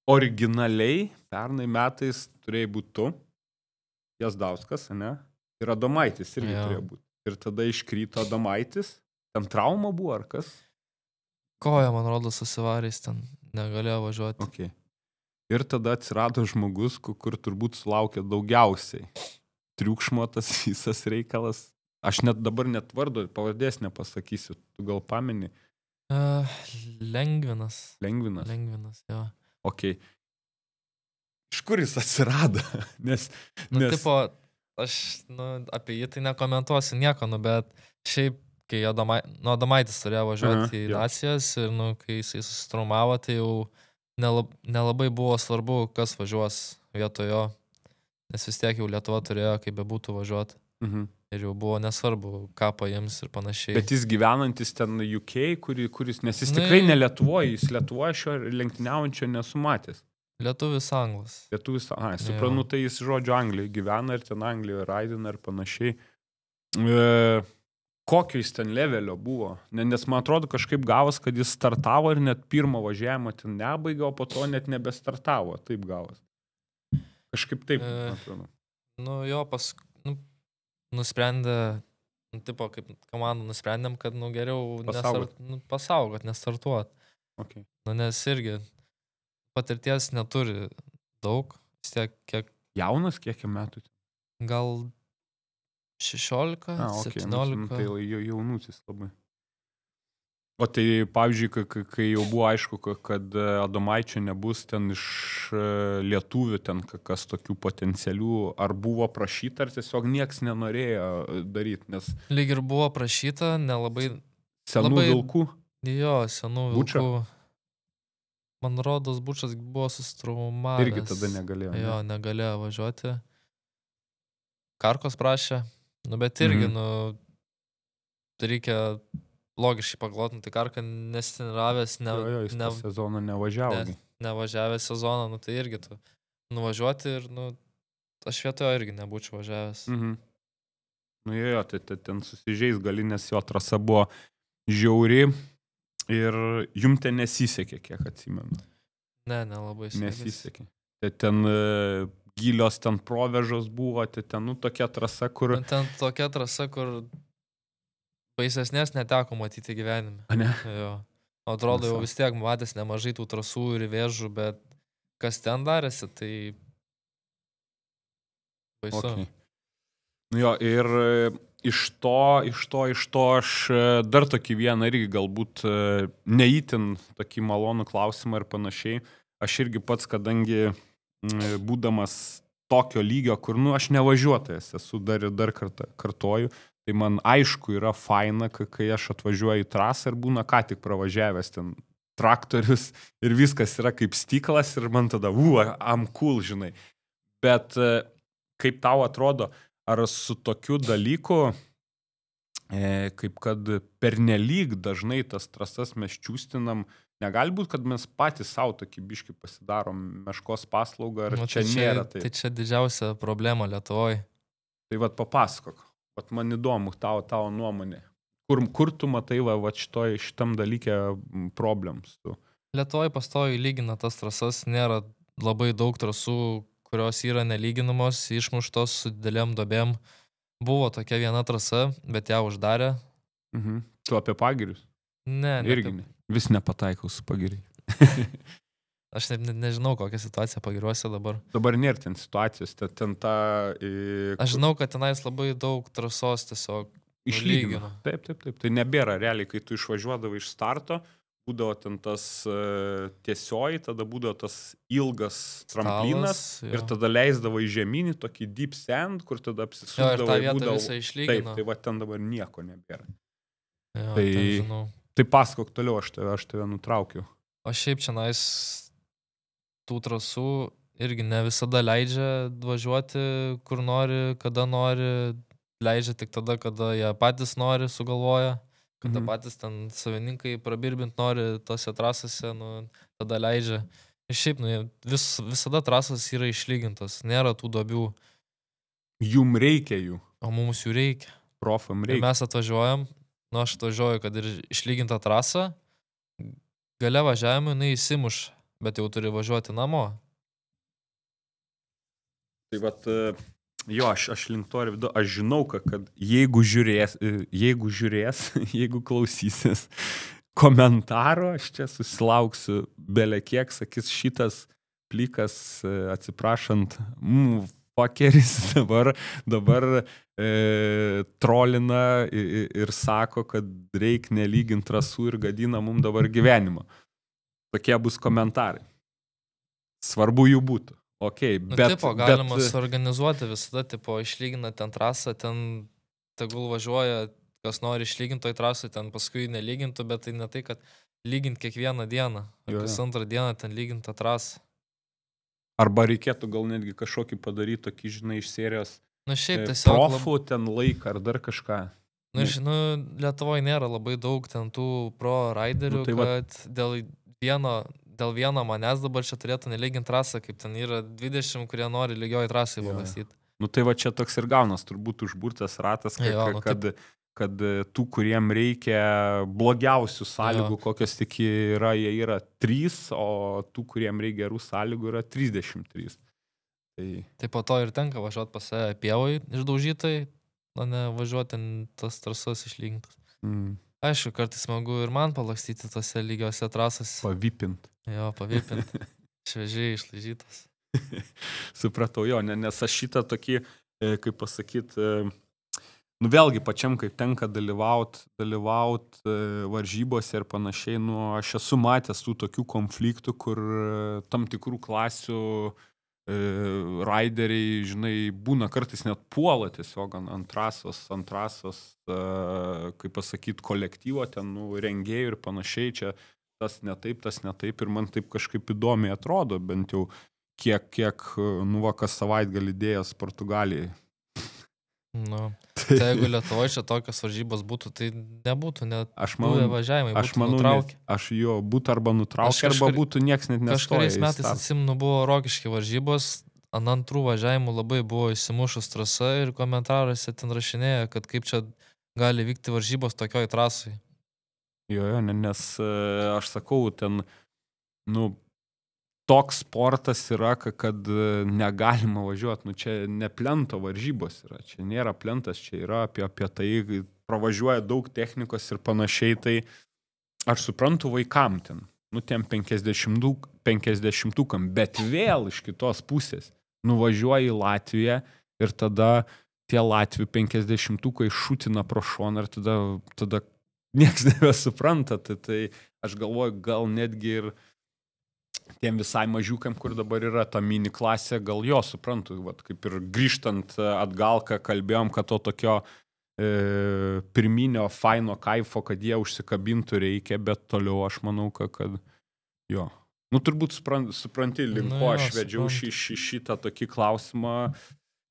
Originaliai pernai metais turėjai būti tu, Jazdauskas, ne? Ir Adomaitis irgi turėjo būti. Ir tada iškrito Adomaitis, ten trauma buvo ar kas? Koja, man rodo, susivarys, ten negalėjo važiuoti. Ok. Ir tada atsirado žmogus, kur turbūt sulaukė daugiausiai triukšmo tas visas reikalas. Aš dabar net vardo pavardės nepasakysiu. Tu gal pameni? Lengvinas. Lengvinas, jo. Ok. Iš kur jis atsirado? Nes... Tipo, aš apie jį tai nekomentuosiu nieko, bet šiaip, kai Adomaitis turėjo važiuoti į nacijas ir kai jisai susitraumavo, tai jau nelabai buvo svarbu, kas važiuos vietojo. Nes vis tiek jau Lietuva turėjo, kaip bebūtų važiuoti. Ir jau buvo nesvarbu, ką paims ir panašiai. Bet jis gyvenantis ten UK, kuris, nes jis tikrai ne Lietuvoje, jis Lietuvoje šio lenktyniaujančio nesumatęs. Lietuvis anglas. Suprantu, tai jis žodžio Anglijoje gyvena ir ten Anglijoje raidina ir panašiai. Kokio jis ten levelio buvo? Nes man atrodo kažkaip gavos, kad jis startavo ir net pirmą važiavimą ten nebaigė, o po to net nebestartavo. Taip gavos. Kažkaip taip, atrodo. Jo, nusprendė, tipo, kaip komanda nusprendėm, kad, geriau pasaugot, nestartuot. Okay. Nes irgi patirties neturi daug, vis tiek kiek... Jaunas, kiek metų? Gal 16, Okay, 17. Tai jaunutis labai. O tai, pavyzdžiui, kai jau buvo aišku, kad Adomaičio nebus ten iš lietuvių, ten kas tokių potencialių, ar buvo prašyta, ar tiesiog nieks nenorėjo daryti, nes... Lyg ir buvo prašyta, nelabai... Senų vilkų? Jo, senų Buča? vilkų. Man rodos, Bučas buvo susitraumavęs. Irgi tada negalėjo. Jo, negalėjo važiuoti. Karkos prašė, bet irgi, reikia logiškai pagalvoti, tai Karka nesiniravęs, jis tą sezoną nevažiavo. Nevažiavęs sezoną, tai irgi tu nuvažiuoti ir, aš vietoje irgi nebūčiau važiavęs. Jo, tai ten susižeis gali, nes jo trasa buvo žiauri ir jum ten nesisekė, kiek atsimenu. Nelabai nesisekė. Tai ten gilios ten provežos buvo, tai ten, tokia trasa, kur... Ten tokia trasa, kur baisesnės neteko matyti gyvenime. A, ne? Jo. Atrodo, jau vis tiek matęs nemažai tų trasų ir vėžų, bet kas ten darėsi, tai baisu. Okay. Jo, ir iš to aš dar tokį vieną irgi galbūt neįtin tokį malonų klausimą ir panašiai. Aš irgi pats, kadangi būdamas tokio lygio, kur, aš nevažiuotojas esu, dar kartą kartoju, tai man aišku yra faina, kai aš atvažiuoju į trasą ir būna ką tik pravažiavęs ten traktorius ir viskas yra kaip stiklas ir man tada, I'm cool, žinai. Bet kaip tau atrodo, ar su tokiu dalyku, kaip kad pernelyg dažnai tas trasas mes čiūstinam, negali būti, kad mes patys savo tokį biškį pasidarom meškos paslaugą, ar čia nėra tai. Tai čia didžiausia problema Lietuvoje. Tai vat papasakok. Vat man įdomu tavo nuomonė. Kur tu matai šitam dalykė problems? Lietuvoje pastoviai lygina tas trasas, nėra labai daug trasų, kurios yra nelyginamos, išmuštos su dideliam duobėm. Buvo tokia viena trasa, bet ją uždarė. Tu apie Pagirius? Ne. Irgi ne. Vis nepataikau su Pagiriai. Aš nežinau, kokią situaciją Pagiriuose dabar. Dabar nėra ten situacijos, ten ta... Aš žinau, kad tenais labai daug trasos tiesiog išlygino. Taip. Tai nebėra realiai, kai tu išvažiuodavai iš starto, būdavo ten tas tiesioji, tada būdavo tas ilgas tramplinas ir tada leisdavo į žemynį tokį deep sand, kur tada apsisukdavo. Jo, ir tą vietą visą išlygino. Taip, tai va ten dabar nieko nebėra. Jo, tai pasakok toliau, aš tave nutraukiu. O šiaip čia tų trasų irgi ne visada leidžia važiuoti, kur nori, kada nori, leidžia tik tada, kada jie patys nori, sugalvoja, kada patys ten savininkai prabirbint nori tose trasose, tada leidžia. Ir šiaip, visada trasos yra išlygintos, nėra tų duobių. Jum reikia jų. O mums jų reikia. Profam reikia. Ir mes atvažiuojam, aš atvažiuoju, kad ir išlyginta trasa, gale važiavimui jinai įsimuša, bet jau turi važiuoti namo. Tai vat, jo, aš link to ir vidu, aš žinau, kad jeigu klausysis komentaro, aš čia susilauksiu belekiek, sakys šitas plikas, atsiprašant, fakeris dabar trolina ir sako, kad reik nelygint trasų ir gadina mums dabar gyvenimą. Tokie bus komentarai. Svarbu jų būtų. Okay, galima suorganizuoti visada, išlygina ten trasą, ten tegul važiuoja, kas nori išlyginti toj trasą, ten paskui nelygintų, bet tai ne tai, kad lygint kiekvieną dieną, kas antrą dieną ten lyginta trasą. Arba reikėtų gal netgi kažkokį padaryti tokį, žinai, iš serijos profų ten laiką ar dar kažką. Lietuvoje nėra labai daug ten tų pro raiderių, kad dėl vieno manęs dabar čia turėtų nelyginti trasą, kaip ten yra 20, kurie nori lygioj trasai valastyti. Tai va čia toks ir gaunas, turbūt užburtas ratas, kad tų, kuriem reikia blogiausių sąlygų, kokios tik yra, jie yra 3, o tų, kuriem reikia gerų sąlygų, yra 33. Tai po to ir tenka važiuoti pas save pievoj išdaužytai, o ne važiuoti tas trasas išlygintas. Aišku, kartais smagu ir man palakstyti tose lygiose trasose. Pavipint. Jo, pavipint. Šviežiai išlaižytas. Supratau, jo, nes aš šitą tokį, kaip pasakyti, Nu vėlgi pačiam, kaip tenka dalyvaut varžybose ir panašiai, nu aš esu matęs tų tokių konfliktų, kur tam tikrų klasių raideriai, žinai, būna kartais net puola tiesiog ant trasos, kaip pasakyti, kolektyvo, ten nu, rengėjų ir panašiai, čia tas ne taip, ir man taip kažkaip įdomiai atrodo, bent jau kiek nu va, kas savaitgalį dėjęs Portugalijai. Nu, tai jeigu Lietuvoje čia tokios varžybos būtų, tai nebūtų net buvę važiavimai, būtų nutraukę. Aš jo būtų arba nutraukę, arba būtų nieks net nestojęs. Kažkuriais metais atsimenu buvo Rokiškio varžybos, ant antrų važiavimų labai buvo įsimušus trasa ir komentaruose ten rašinėjo, kad kaip čia gali vykti varžybos tokioj trasai. Jo, nes aš sakau, ten, nu, toks sportas yra, kad negalima važiuoti, nu čia ne plento varžybos yra, čia nėra plentas, čia yra apie tai, pravažiuoja daug technikos ir panašiai, tai aš suprantu vaikam ten, nu tiem 50-ukam, bet vėl iš kitos pusės nuvažiuoja į Latviją ir tada tie Latvių 50-ukai šutina pro šoną ir tada nieks nebesupranta, tai aš galvoju, gal netgi ir tiem visai mažiukam, kur dabar yra ta mini klasė, gal jo suprantu, vat, kaip ir grįžtant atgal, ką kalbėjom, kad to tokio pirminio faino kaifo, kad jie užsikabintų reikia, bet toliau aš manau, kad jo. Nu, turbūt supranti, link ko aš vedžiau šitą tokį klausimą,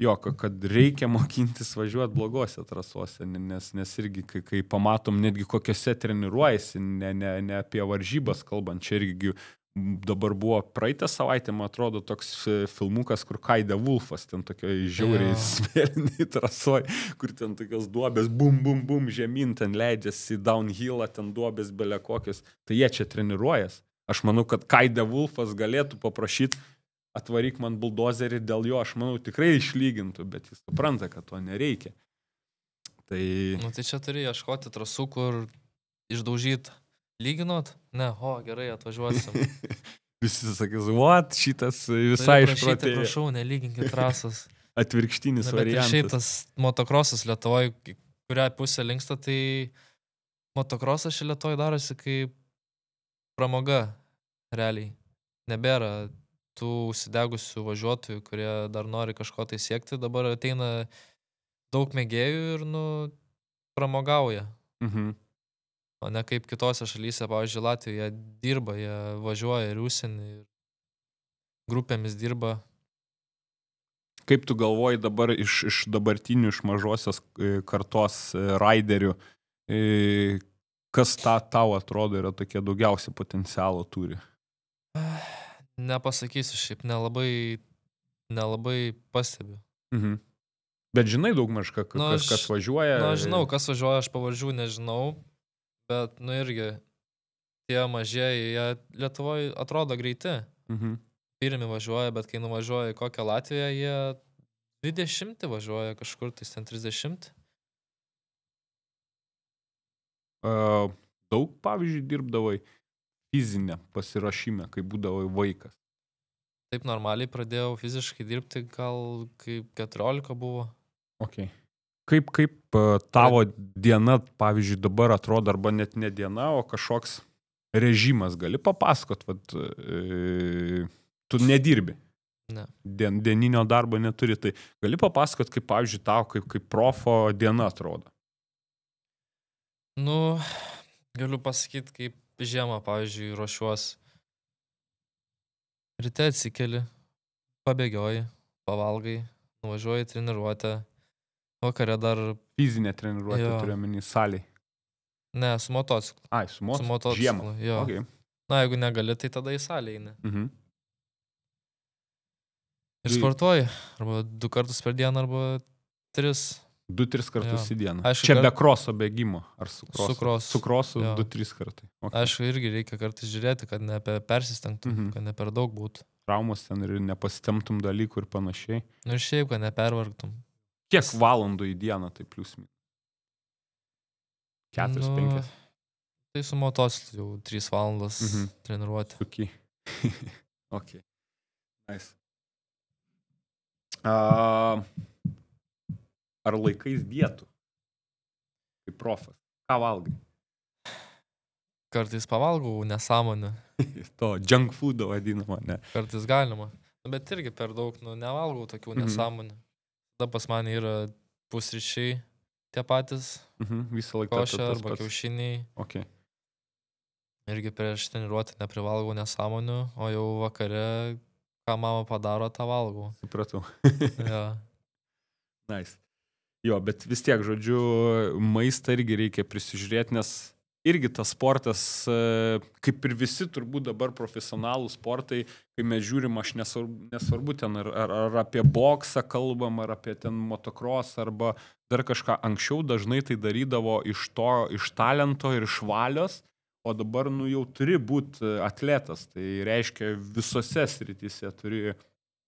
jo, kad reikia mokintis važiuoti blogose trasose, nes irgi, kai pamatom netgi kokiose treniruojasi, ne apie varžybas kalbant, čia irgi dabar buvo praeitą savaitę, man atrodo, toks filmukas, kur Kaide Wolfas, ten tokioj žiauriai smėliniai trasoj, kur ten tokios duobės, bum, žemyn, ten leidžiasi downhillą, ten duobės belia kokios, tai jie čia treniruojas. Aš manau, kad Kaide Wolfas galėtų paprašyti, atvaryk man buldozerį, dėl jo, aš manau, tikrai išlygintų, bet jis supranta, kad to nereikia. Tai... Nu, tai čia turi ieškoti trasų, kur išdaužyt. Lyginot? Ne, gerai, atvažiuosim. Visi sakys, what, šitas visai išprotėjo. Prašau, nelyginkit trasos. Atvirkštinis variantas. Bet šiaip tas motokrosas Lietuvoje, kurią pusę linksta, tai motokrosas čia Lietuvoje darosi kaip pramoga, realiai. Nebėra tų užsidegusių važiuotojų, kurie dar nori kažko tai siekti. Dabar ateina daug mėgėjų ir, pramogauja. O ne kaip kitose šalyse, pavyzdžiui, Latvijoje dirba, jie važiuoja ir užsienį, ir grupėmis dirba. Kaip tu galvoji dabar iš dabartinių, iš mažosios kartos raiderių, kas tau atrodo yra tokie daugiausiai potencialo turi? Nepasakysiu šiaip, nelabai pastebiu. Bet žinai daug maž, kas važiuoja? Aš žinau, kas važiuoja, aš pavardžių nežinau. Bet, irgi, tie mažieji, jie Lietuvoje atrodo greiti. Pirmi važiuoja, bet kai nuvažiuoja į kokią Latviją, jie 20 važiuoja kažkur, tai ten 30. Daug, pavyzdžiui, dirbdavai fizinę pasirašymę, kai būdavai vaikas? Taip normaliai pradėjau fiziškai dirbti, gal kaip 14 buvo. Okay. Kaip tavo diena, pavyzdžiui, dabar atrodo, arba net ne diena, o kažkoks režimas, gali papasakot, tu nedirbi. Ne. Dieninio darbo neturi, tai gali papasakot, kaip, pavyzdžiui, tau, kaip profo diena atrodo? Galiu pasakyti, kaip žiemą, pavyzdžiui, ruošiuos. Ryte atsikeli, pabėgioji, pavalgai, nuvažiuoji treniruotę. Vakare dar... Fizinė treniruotė turiu omeny salėj. Ne, su motociklu. Su motociklu. Žiemą. Jo. Okay. Jeigu negali, tai tada į salę eini. Ir sportuoji. Arba 2 kartus per dieną, arba 3. 2-3 kartus į dieną. Čia be kroso bėgimo. Ar su krosu? Su krosu 2-3 kartai. Okay. Aišku, irgi reikia kartais žiūrėti, kad nepersistengtum, kad ne per daug būtų. Traumos ten ir nepasitemtum dalykų ir panašiai. Ir šiaip, kad nepervargtum. Kiek valandų į dieną tai plius-minus? 4-5? Tai su motociklu jau 3 valandas treniruoti. Okay. Okay. Nice. Ar laikais dietų? kaip profas? Ką valgai? Kartais pavalgau nesąmonę, To junk foodo vadinamo, ne? kartais galima. Bet irgi per daug, nevalgau tokių nesąmonių. Tada pas mane yra pusryčiai tie patys, Visą laiką košė arba kiaušiniai. Okay. Irgi prieš treniruotę neprivalgau nesąmonių, o jau vakare, ką mama padaro, tą valgau. Supratau. Ja. Nice. Jo, bet vis tiek, žodžiu, maistą irgi reikia prisižiūrėti, nes irgi tas sportas, kaip ir visi turbūt dabar profesionalų sportai, kai mes žiūrim, aš nesvarbu ten, ar apie boksą kalbam, ar apie ten motocross, arba dar kažką. Anksčiau dažnai tai darydavo iš talento ir iš valios, o dabar jau turi būti atletas. Tai reiškia, visose srityse turi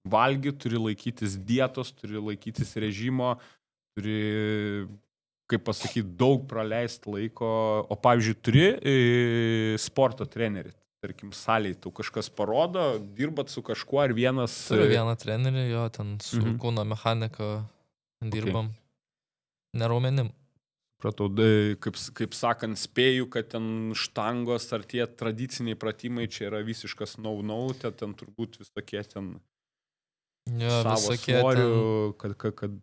valgyti, turi laikytis dietos, turi laikytis režimo, turi, kaip pasakyti, daug praleisti laiko. O pavyzdžiui, turi sporto trenerį, tarkim, salėj, tu kažkas parodo, dirbat su kažkuo ar vienas... Turiu vieną trenerį, jo, ten su kūno mechanika dirbam. Okay. Neraumenim. Pratau, kaip sakant, spėju, kad ten štangos ar tie tradiciniai pratimai čia yra visiškas no-no, ten turbūt visokie ten savo svorių, kad...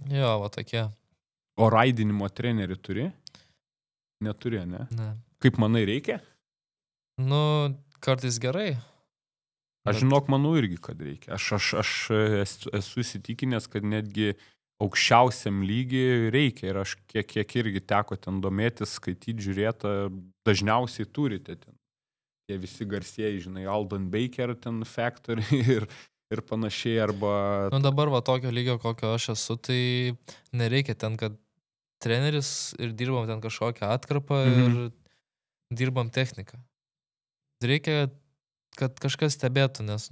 Jo, va tokie. O raidinimo trenerių turi? Neturi, ne? Ne. Kaip manai reikia? Kartais gerai. Aš žinok, manau irgi, kad reikia. Aš esu įsitikinęs, kad netgi aukščiausiam lygiai reikia. Ir aš kiek irgi teko ten domėtis, skaityti, žiūrėti, dažniausiai turite ten. Tie visi garsieji, žinai, Alden Baker ten Factory ir panašiai, arba... Dabar va tokio lygio, kokio aš esu, tai nereikia ten, kad treneris ir dirbam ten kažkokią atkarpą ir dirbam techniką. Reikia, kad kažkas stebėtų, nes,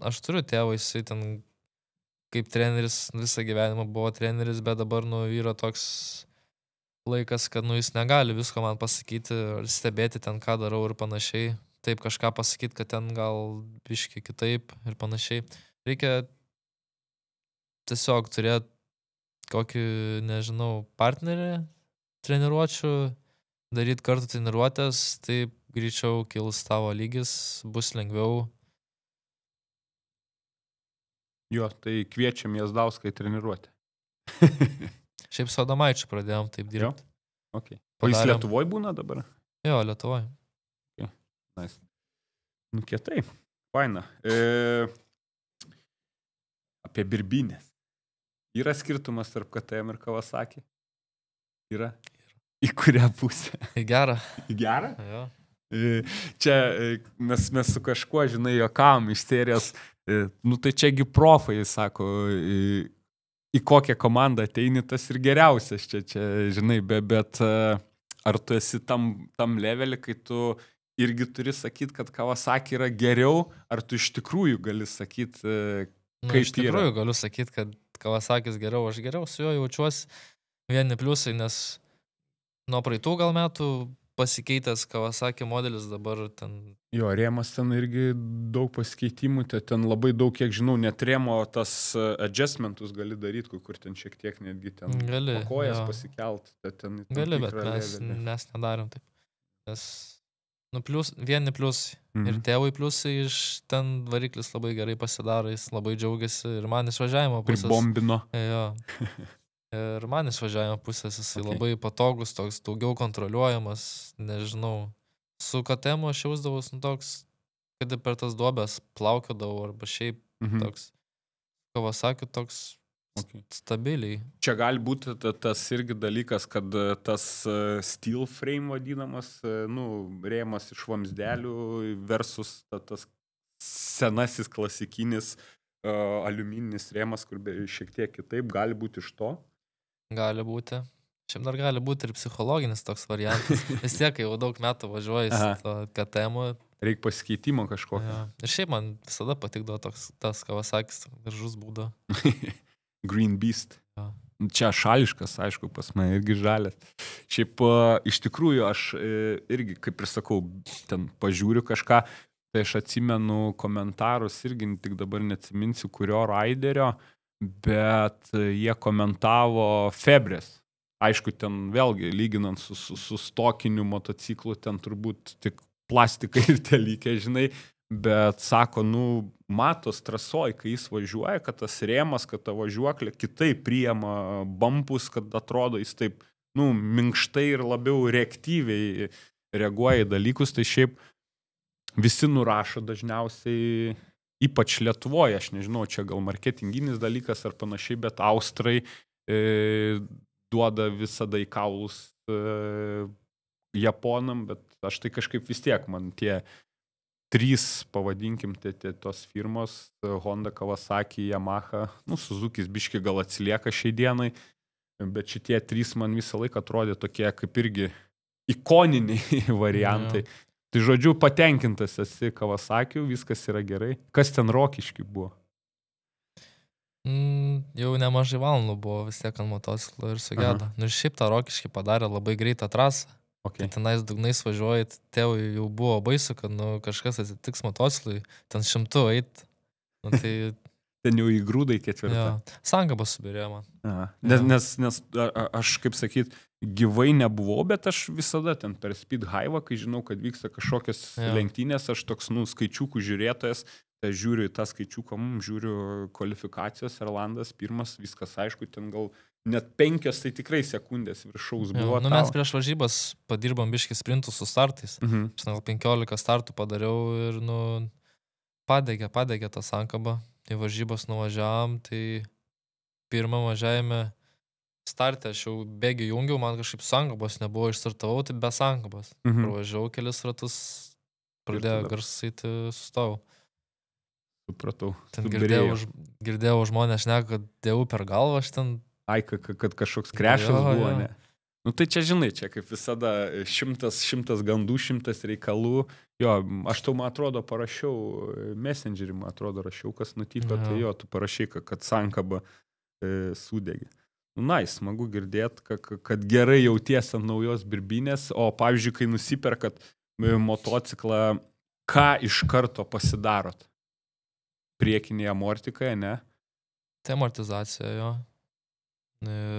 aš turiu tėvą, jisai ten kaip treneris visą gyvenimą buvo treneris, bet dabar, yra toks laikas, kad, jis negali visko man pasakyti ar stebėti ten, ką darau ir panašiai. Taip kažką pasakyti, kad ten gal biški kitaip ir panašiai. Reikia tiesiog turėti kokį, nežinau, partnerį treniruočių, daryti kartu treniruotės, taip greičiau kils tavo lygis, bus lengviau. Jo, tai kviečiam Jazdauską į treniruotę. Šiaip su Adomaičiu pradėjom taip dirbti. Jo? Okay. O jis Lietuvoj būna dabar? Jo, Lietuvoj. Okay. Nice. Kietai. Faina. Apie birbynės. Yra skirtumas tarp KTM ir Kawasaki? Yra? Į kurią pusę? Į gerą. Į gerą? Jo. Čia mes su kažkuo, žinai, juokavom iš serijos, tai čiagi profai, sako, į kokią komandą ateini, tas ir geriausias čia, žinai, bet ar tu esi tam levelį, kai tu irgi turi sakyti, kad Kawasaki yra geriau, ar tu iš tikrųjų gali sakyti, kaip iš tikrųjų galiu sakyti, kad Kawasakis geriau, aš geriau su juo jaučiuosi. Vieni pliusai, nes nuo praeitų gal metų pasikeitęs Kawasaki modelis dabar ten... Jo, rėmas ten irgi daug pasikeitimų, ten labai daug, kiek žinau, net rėmo tas adjustmentus gali daryti, kur ten šiek tiek netgi ten pakojas pasikelt. Gali, bet mes nedarim taip. Nes, vieni pliusai. Ir tėvui pliusai iš ten variklis labai gerai pasidaro, jis labai džiaugiasi ir man išvažiavimo pusės. Pribombino. Jo. Ir man išvažiavimo pusės jisai labai patogus, toks daugiau kontroliuojamas, nežinau. Su KTM aš jausdavus toks, kad per tas duobės plaukiodavau arba šiaip toks. Kawasaki toks stabiliai. Čia gali būti tas irgi dalykas, kad tas steel frame vadinamas, rėmas iš vamzdelių versus tas senasis klasikinis aliumininis rėmas, kur šiek tiek kitaip, gali būti iš to? Gali būti. Šiaip dar gali būti ir psichologinis toks variantas. Vis tiek, kai jau daug metų važiuoju su KTM. Reikia pasikeitimo kažkokio. Ja. Ir šiaip man visada patikdavo tas Kawasakis, gražus būdavo. Green Beast. Ja. Čia šališkas, aišku, pas mane irgi žalės. Šiaip iš tikrųjų aš irgi, kaip ir sakau, ten pažiūriu kažką, tai aš atsimenu komentarus irgi, tik dabar neatsiminsiu, kurio raiderio, bet jie komentavo Febres Aišku, ten vėlgi, lyginant su stokiniu motociklu, ten turbūt tik plastikai ir telykė, žinai, bet sako, matos trasoj, kai jis važiuoja, kad tas rėmas, kad ta važiuoklė kitaip priema bampus, kad atrodo jis taip, minkštai ir labiau reaktyviai reaguoja į dalykus, tai šiaip visi nurašo dažniausiai, ypač Lietuvoje, aš nežinau, čia gal marketinginis dalykas ar panašiai, bet austrai duoda visada į kaulus japonam, bet aš tai kažkaip vis tiek, man tie 3, pavadinkim, tos firmos, Honda, Kawasaki, Yamaha, Suzuki's biški gal atsilieka šiai dienai, bet šitie 3 man visą laiką atrodė tokie kaip irgi ikoniniai variantai. Tai žodžiu, patenkintas esi Kawasakiu, viskas yra gerai. Kas ten Rokišky buvo? Jau nemažai valandų buvo vis tiek ant motociklo ir sugėdo. Ir šiaip tą Rokiškį padarė labai greitą trasą. Okay. Tenais dugnais važiuoji, tėvui jau buvo baisu, kad kažkas atsitiks motociklui, ten 100 eit. Tai... ten jau į grūdai 4. Sankabas subirėjo man. Nes aš, kaip sakyt, gyvai nebuvau, bet aš visada ten per Speed Highway, kai žinau, kad vyksta kažkokios lenktynės, aš toks, skaičiukų žiūrėtojas, tai žiūriu į tą skaičiuką, žiūriu kvalifikacijos, Erlandas pirmas, viskas aišku, ten gal net 5, tai tikrai sekundės viršaus buvo. Mes prieš varžybas padirbom biškį sprintų su startais. Aš gal 15 startų padariau ir, padegė tą sankabą. Į varžybas nuvažiavam, tai pirmą važiavime startę aš jau bėgį jungiau, man kažkaip sankabos nebuvo, išstartavau, tai be sankabos. Pravažiavau kelis ratus, pradėjo garsyti, sustojau. Supratau. Ten girdėjau žmonės šneka, kad dėjau per galvą, aš ten... Ai, kad kažkoks krešas buvo, ne? Tai čia, žinai, čia kaip visada 100 gandų, 100 reikalų. Jo, aš tau, man atrodo, parašiau Messengerį, man atrodo, rašiau, kas nutiko, tai jo, tu parašai, kad sankaba sudegė. Smagu girdėti, kad gerai jauties ant naujos birbinės, o pavyzdžiui, kai nusiperkat motociklą, ką iš karto pasidarot? Priekinėje amortikoje, ne? Tai amortizacija, jo.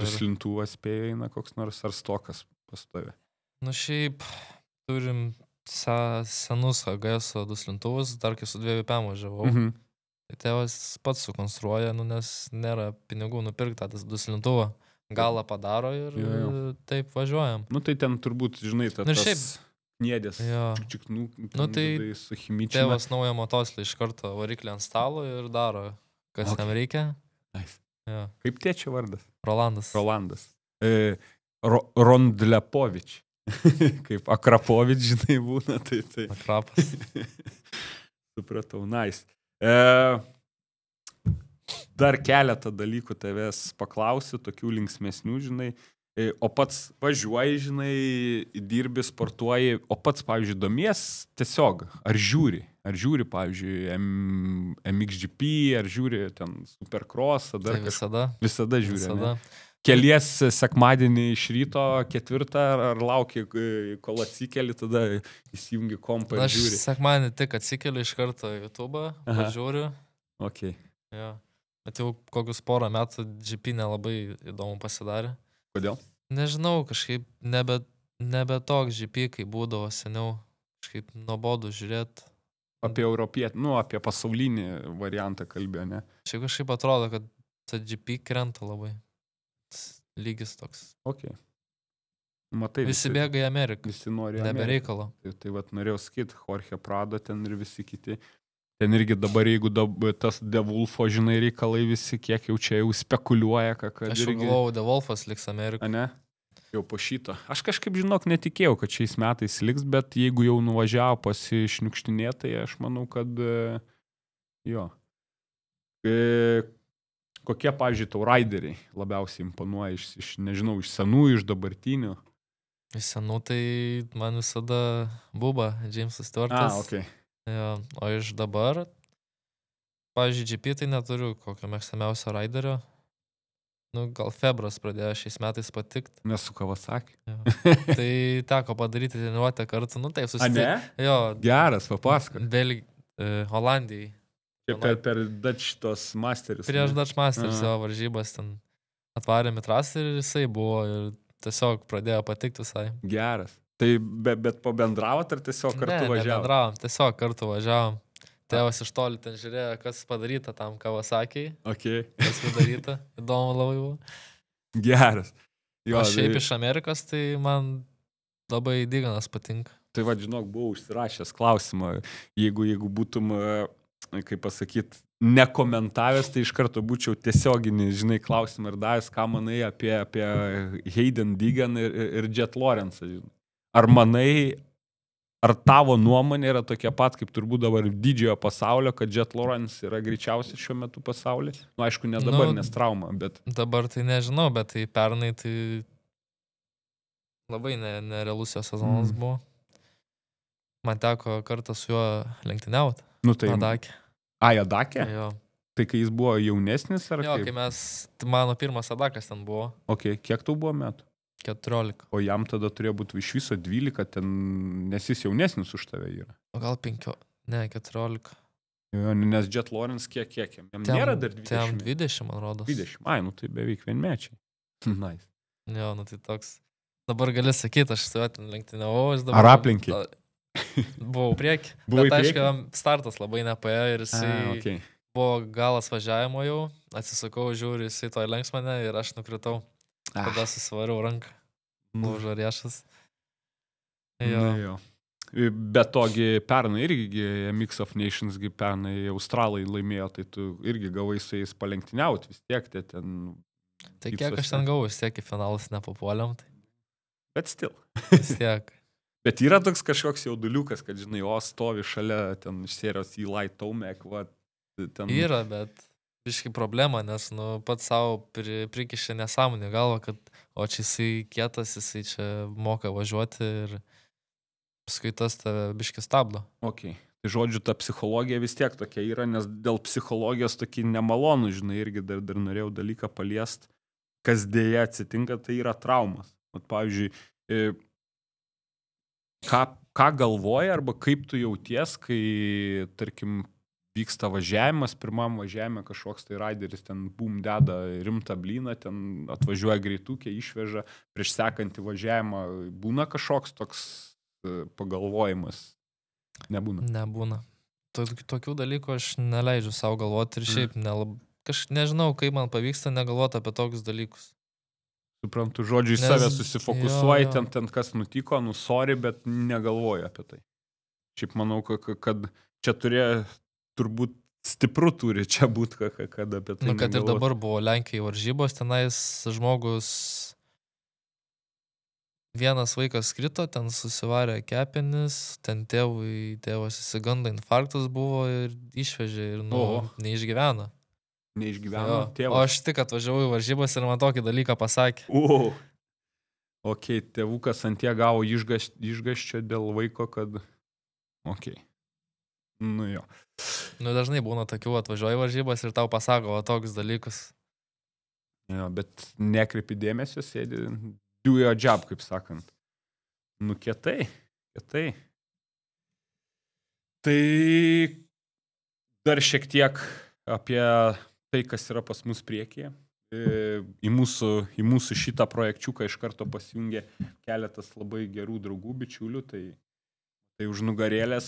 Duslintuvas spėjo eina koks nors, ar stokas pastovi? Šiaip turim senus HGS duslintuvus, dar kai su 2PM važiavau. Tai tėvas pats sukonstruoja, nes nėra pinigų nupirkti tą duslintuvą. Galą padaro ir taip važiuojam. Tai ten turbūt, žinai, tas kniedės. Tai su chimičina. Tėvas naują motociklą iš karto variklį ant stalo ir daro, kas jam reikia. Kaip tėčio vardas? Rolandas. Rondlepovič. Kaip Akrapovič, žinai, būna. Tai. Akrapas. Supratau, nice. Dar keletą dalykų tavęs paklausiu, tokių linksmesnių, žinai. O pats važiuoji, žinai, dirbi, sportuoji, o pats, pavyzdžiui, domies tiesiog, ar žiūri, pavyzdžiui, MXGP, ar žiūri ten Supercross, tai visada žiūri. Kelies sekmadienį iš ryto 4, ar lauki, kol atsikeli, tada įsijungi kompą ir žiūri. Aš sekmadienį tik atsikeliu iš karto į YouTube'ą, žiūriu. Okay. Bet jau kokius porą metų GP nelabai įdomu pasidarė. Kodėl? Nežinau, kažkaip nebe toks GP, kai būdavo seniau, kažkaip nuobodu žiūrėti. Apie europietį, apie pasaulinį variantą kalbėjo, ne? Čia kažkaip atrodo, kad ta GP krenta labai. Lygis toks. Okay. Matai, visi bėga į Ameriką. Visi nori nebereikalo. Tai vat norėjau sakyti, Jorge Prado ten ir visi kiti. Ten irgi dabar, jeigu tas De Wolfo, žinai, reikalai visi, kiek jau čia jau spekuliuoja, kad aš irgi... galvojau, De Wolfas liks Ameriką. Ne? Jau po šito. Aš kažkaip, žinok, netikėjau, kad šiais metais liks, bet jeigu jau nuvažiavo pasišniukštinėti, tai aš manau, kad jo. Kokie, pavyzdžiui, tau raideriai labiausiai imponuoja nežinau, iš senų, iš dabartinių? Iš senų tai man visada Buba, Jamesas Stewartas. Okay. O iš dabar, pavyzdžiui, GP tai neturiu kokio mėgstamiausio raiderio. Gal Febras pradėjo šiais metais patikti. Nes su Kawasaki. Tai teko padaryti treniruotę kartu. Taip, susitikti. Geras, papasakok. Holandijai. Per Dutch tos Masters. Prieš Dutch Masters varžybas ten atvarėm į trasą ir jisai buvo. Ir tiesiog pradėjo patikti visai. Geras. Tai bet pabendravot ar tiesiog kartu važiavom? Ne, bendravom, tiesiog kartu važiavom. Tėvas iš toli ten žiūrėjo, kas padaryta tam Kawasaki'ai. Okay. Kas padaryta. Įdomu labai buvo. Geras. Jo, o šiaip iš Amerikos, tai man labai Diganas patinka. Tai va, žinok, buvau užsirašęs klausimą. Jeigu būtum, kaip pasakyt, nekomentavęs, tai iš karto būčiau tiesioginį, žinai, klausimą ir davęs, ką manai apie Hayden Digan ir Jet Lawrence. Ar manai, ar tavo nuomonė yra tokia pat, kaip turbūt dabar didžiojo pasaulio, kad Jet Lawrence yra greičiausias šiuo metu pasaulyje? Nu, aišku, ne dabar, nes trauma, bet... Dabar tai nežinau, bet tai pernai tai labai nerealus jo sezonas buvo. Man teko kartą su juo lenktyniauti. Nu, tai... Adakė. Adakė? Jo. Tai kai jis buvo jaunesnis, ar jo, kaip? Kai mes... Mano pirmas Adakas ten buvo. Ok, kiek tau buvo metų? 14. O jam tada turėjo būti iš viso 12, ten, nes jis jaunesnis už tave yra. O gal 5, ne, 14. Jo, nes Jet Lawrence kiek jam nėra dar 20. Jam 20, man rodos. 20, nu tai beveik vienmečiai. Nice. Jo, nu tai toks. Dabar gali sakyti, aš su juo ten lenktyniavau. Ar aplinki? Buvau prieki. Buvai bet prieki? Aišku, startas labai nepaėjo ir jisai okay. Buvo galas važiavimo jau. Atsisakau, žiūriu, jisai to lenks mane ir aš nukritau. Tada susivariau ranką. Lūžo riešas. Jo. Bet togi pernai irgi Mix of Nations, pernai Australai laimėjo, tai tu irgi gavai su jais palenktyniauti vis tiek. Ten tai kiek aš ten gavau, vis tiek į finalus nepapuoliam. Tai... Bet still. Vis tiek. Bet yra toks kažkoks jauduliukas, kad, žinai, stovi šalia ten iš serijos Eli Tomac, va. Ten... Yra, bet biškai problema, nes pats savo prikišė nesąmonį galvą, kad čia jisai kietas, jisai čia moka važiuoti ir paskui tas tave biškai stabdo. Ok. Tai žodžiu, ta psichologija vis tiek tokia yra, nes dėl psichologijos tokį nemalonų, žinai, irgi dar norėjau dalyką paliest, kas dėja atsitinka, tai yra traumas. Vat, pavyzdžiui, ką galvoji arba kaip tu jauties, kai, tarkim, vyksta važiavimas, pirmam važiavime kažkoks tai raideris ten deda rimtą blyną, ten atvažiuoja greitukė, išveža, prieš sekantį važiavimą būna kažkoks toks pagalvojimas? Nebūna. Nebūna. Tokių dalykų aš neleidžiu savo galvoti ir šiaip nežinau, kaip man pavyksta negalvoti apie tokius dalykus. Suprantu, žodžiu, į save susifokusuoji, ten kas nutiko, sorry, bet negalvoju apie tai. Šiaip manau, kad čia turbūt stipru turi čia būti, kad apie tai kad ir dabar buvo Lenkijai varžybos, tenais žmogus, vienas vaikas skrito, ten susivarė kepenis, ten tėvas įsigando, infarktas buvo ir išvežė ir neišgyveno. Neišgyveno tėvas. O aš tik atvažiavau į varžybas ir man tokį dalyką pasakė. Ok, tėvukas ant tie gavo išgaščio dėl vaiko, kad... Ok. Nu jo. Dažnai būna tokių, atvažiuoji varžybas ir tau pasako tokius dalykus. Jo, bet nekreipi dėmesio, sėdi, do your job, kaip sakant. Nu, kietai. Tai dar šiek tiek apie tai, kas yra pas mus priekyje. Į mūsų šitą projekčiuką iš karto pasijungė keletas labai gerų draugų, bičiulių, tai už nugarėlės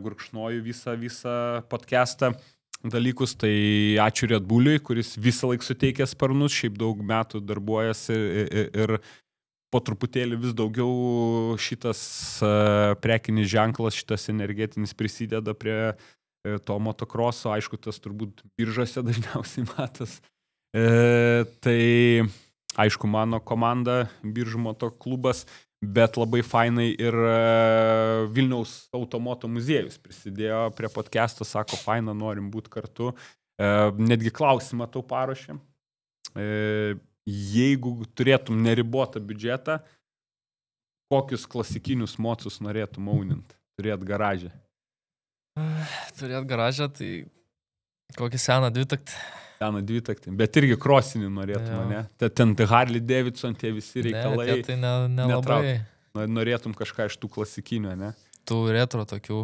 gurkšnoju visą podcastą dalykus, tai ačiū Red Bulliui, kuris visą laik suteikė sparnus, šiaip daug metų darbuojasi ir po truputėlį vis daugiau šitas prekinis ženklas, šitas energetinis prisideda prie to motokroso, aišku, tas turbūt biržose dažniausiai matas. Tai, aišku, mano komanda, Biržų motoklubas, bet labai fainai ir Vilniaus automoto muziejus prisidėjo prie podcast'o, sako, faina, norim būti kartu. Netgi klausimą tau paruošėm. Jeigu turėtum neribotą biudžetą, kokius klasikinius mocus norėtum aunint, turėt garažę? Turėt garažę, tai kokį seną dvitaktį. Seną dvitaktį, bet irgi krosinį norėtum, ne? Ten Harley Davidson, tie visi reikalai. Ne, tai nelabai. Norėtum kažką iš tų klasikinių, ne? Tų retro tokių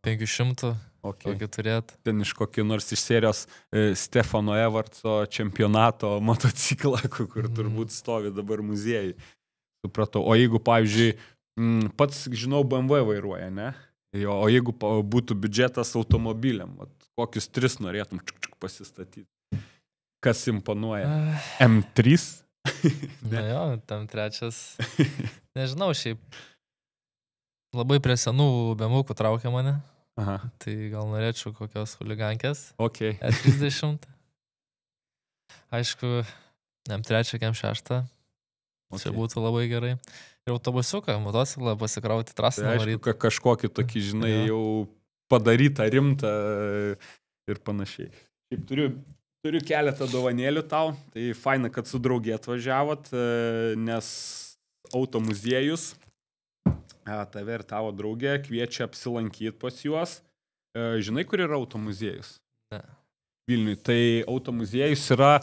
500. kokį turėt. Ten iš kokį nors iš serijos Stefano Evertso čempionato motociklą, kur turbūt stovi dabar muziejai. Supratau. O jeigu, pavyzdžiui, pats, žinau, BMW vairuoja, ne? O jeigu būtų biudžetas automobiliam, kokius 3 norėtum pasistatyti? Kas imponuoja? M3? Na jo, tam trečias. Nežinau, šiaip labai prie senų BMW traukia mane. Aha. Tai gal norėčiau kokios huligankės. Okay. E30. Aišku, M3, M6. Čia būtų labai gerai. Ir autobusiuką, motociklą pasikrauti trasą. Tai aišku, kažkokį tokį, žinai, jau padarytą, rimtą ir panašiai. Šiaip turiu keletą dovanėlių tau. Tai faina, kad su draugė atvažiavot, nes automuziejus, tave ir tavo draugė kviečia apsilankyti pas juos. Žinai, kur yra automuziejus? Ne. Vilniui. Tai automuziejus yra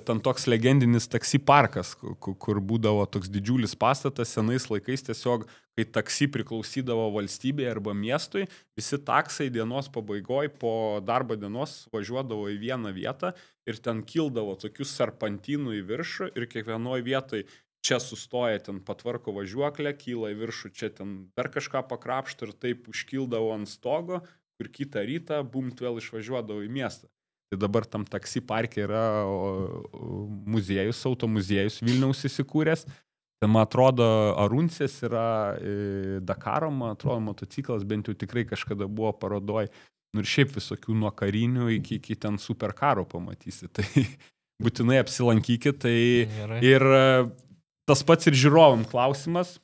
ten toks legendinis taksi parkas, kur būdavo toks didžiulis pastatas senais laikais. Tiesiog, kai taksi priklausydavo valstybėje arba miestui, visi taksai dienos pabaigoje po darbo dienos važiuodavo į vieną vietą ir ten kildavo tokių serpantynų į viršų ir kiekvienoje vietoje čia sustoja, ten patvarko važiuoklę, kyla į viršų, čia ten dar kažką pakrapšto ir taip užkildavo ant stogo, kur kitą rytą bumt vėl išvažiuodavo į miestą. Tai dabar tam taksi parke yra muziejus, automuziejus Vilniaus įsikūręs. Tai man atrodo, Aruncės yra Dakaro, man atrodo, motociklas bent jau tikrai kažkada buvo parodoj. Nu ir šiaip visokių nuo karinių iki ten superkaro pamatysi. Tai būtinai apsilankykit. Tai ir tas pats ir žiūrovam klausimas.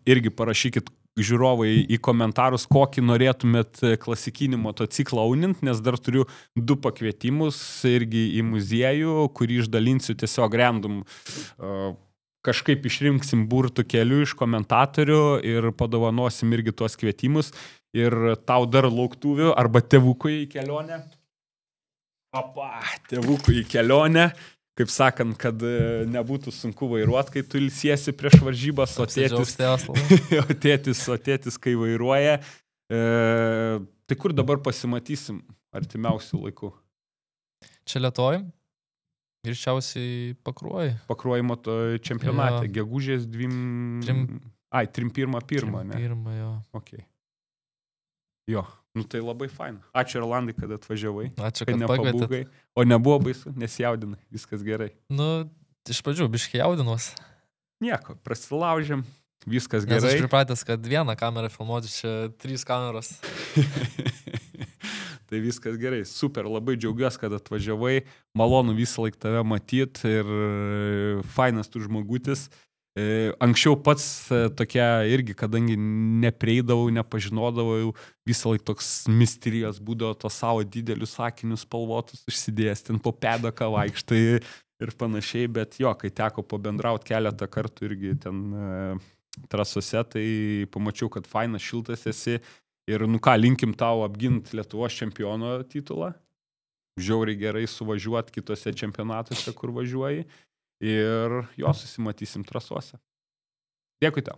Irgi parašykit žiūrovai į komentarus, kokį norėtumėt klasikinį motociklą aunint, nes dar turiu 2 pakvietimus irgi į muziejų, kurį išdalinsiu tiesiog random. Kažkaip išrinksim burtų kelių iš komentatorių ir padovanosim irgi tuos kvietimus. Ir tau dar lauktuvių arba tėvukui į kelionę. Tėvukui į kelionę. Kaip sakant, kad nebūtų sunku vairuoti, kai tu ilsiesi prieš varžybas, o tėtis, kai vairuoja. Tai kur dabar pasimatysim artimiausių laikų? Čia Lietuvoj, greičiausiai Pakruojy. Pakruojy moto čempionate, gegužės 31, ne? 1, jo. Okay. Jo. Nu tai labai faina. Ačiū, Rolandai, kad atvažiavai. Ačiū, kad pakvietėt. O nebuvo baisu, nesijaudinai, viskas gerai. Nu, iš pradžių biškai jaudinuos. Nieko, prasilaužėm, viskas gerai. Nes aš pripratęs, kad 1 kamerą filmuoti, čia 3 kameros. Tai viskas gerai, super, labai džiaugiuosi, kad atvažiavai. Malonu visą laiką tave matyti ir fainas tu žmogutis. Anksčiau pats tokia irgi, kadangi neprieidavau, nepažinodavau, visą laiką toks misterijos būdavo to savo didelius sakinius spalvotus užsidėjęs, ten po pedaką vaikštai ir panašiai, bet jo, kai teko pabendrauti keletą kartų irgi ten trasose, tai pamačiau, kad fainas, šiltas esi ir nu ką, linkim tau apginti Lietuvos čempiono titulą, žiauriai gerai suvažiuoti kitose čempionatuose, kur važiuoji. Ir jo susimatysim trasuose. Dėkui tau.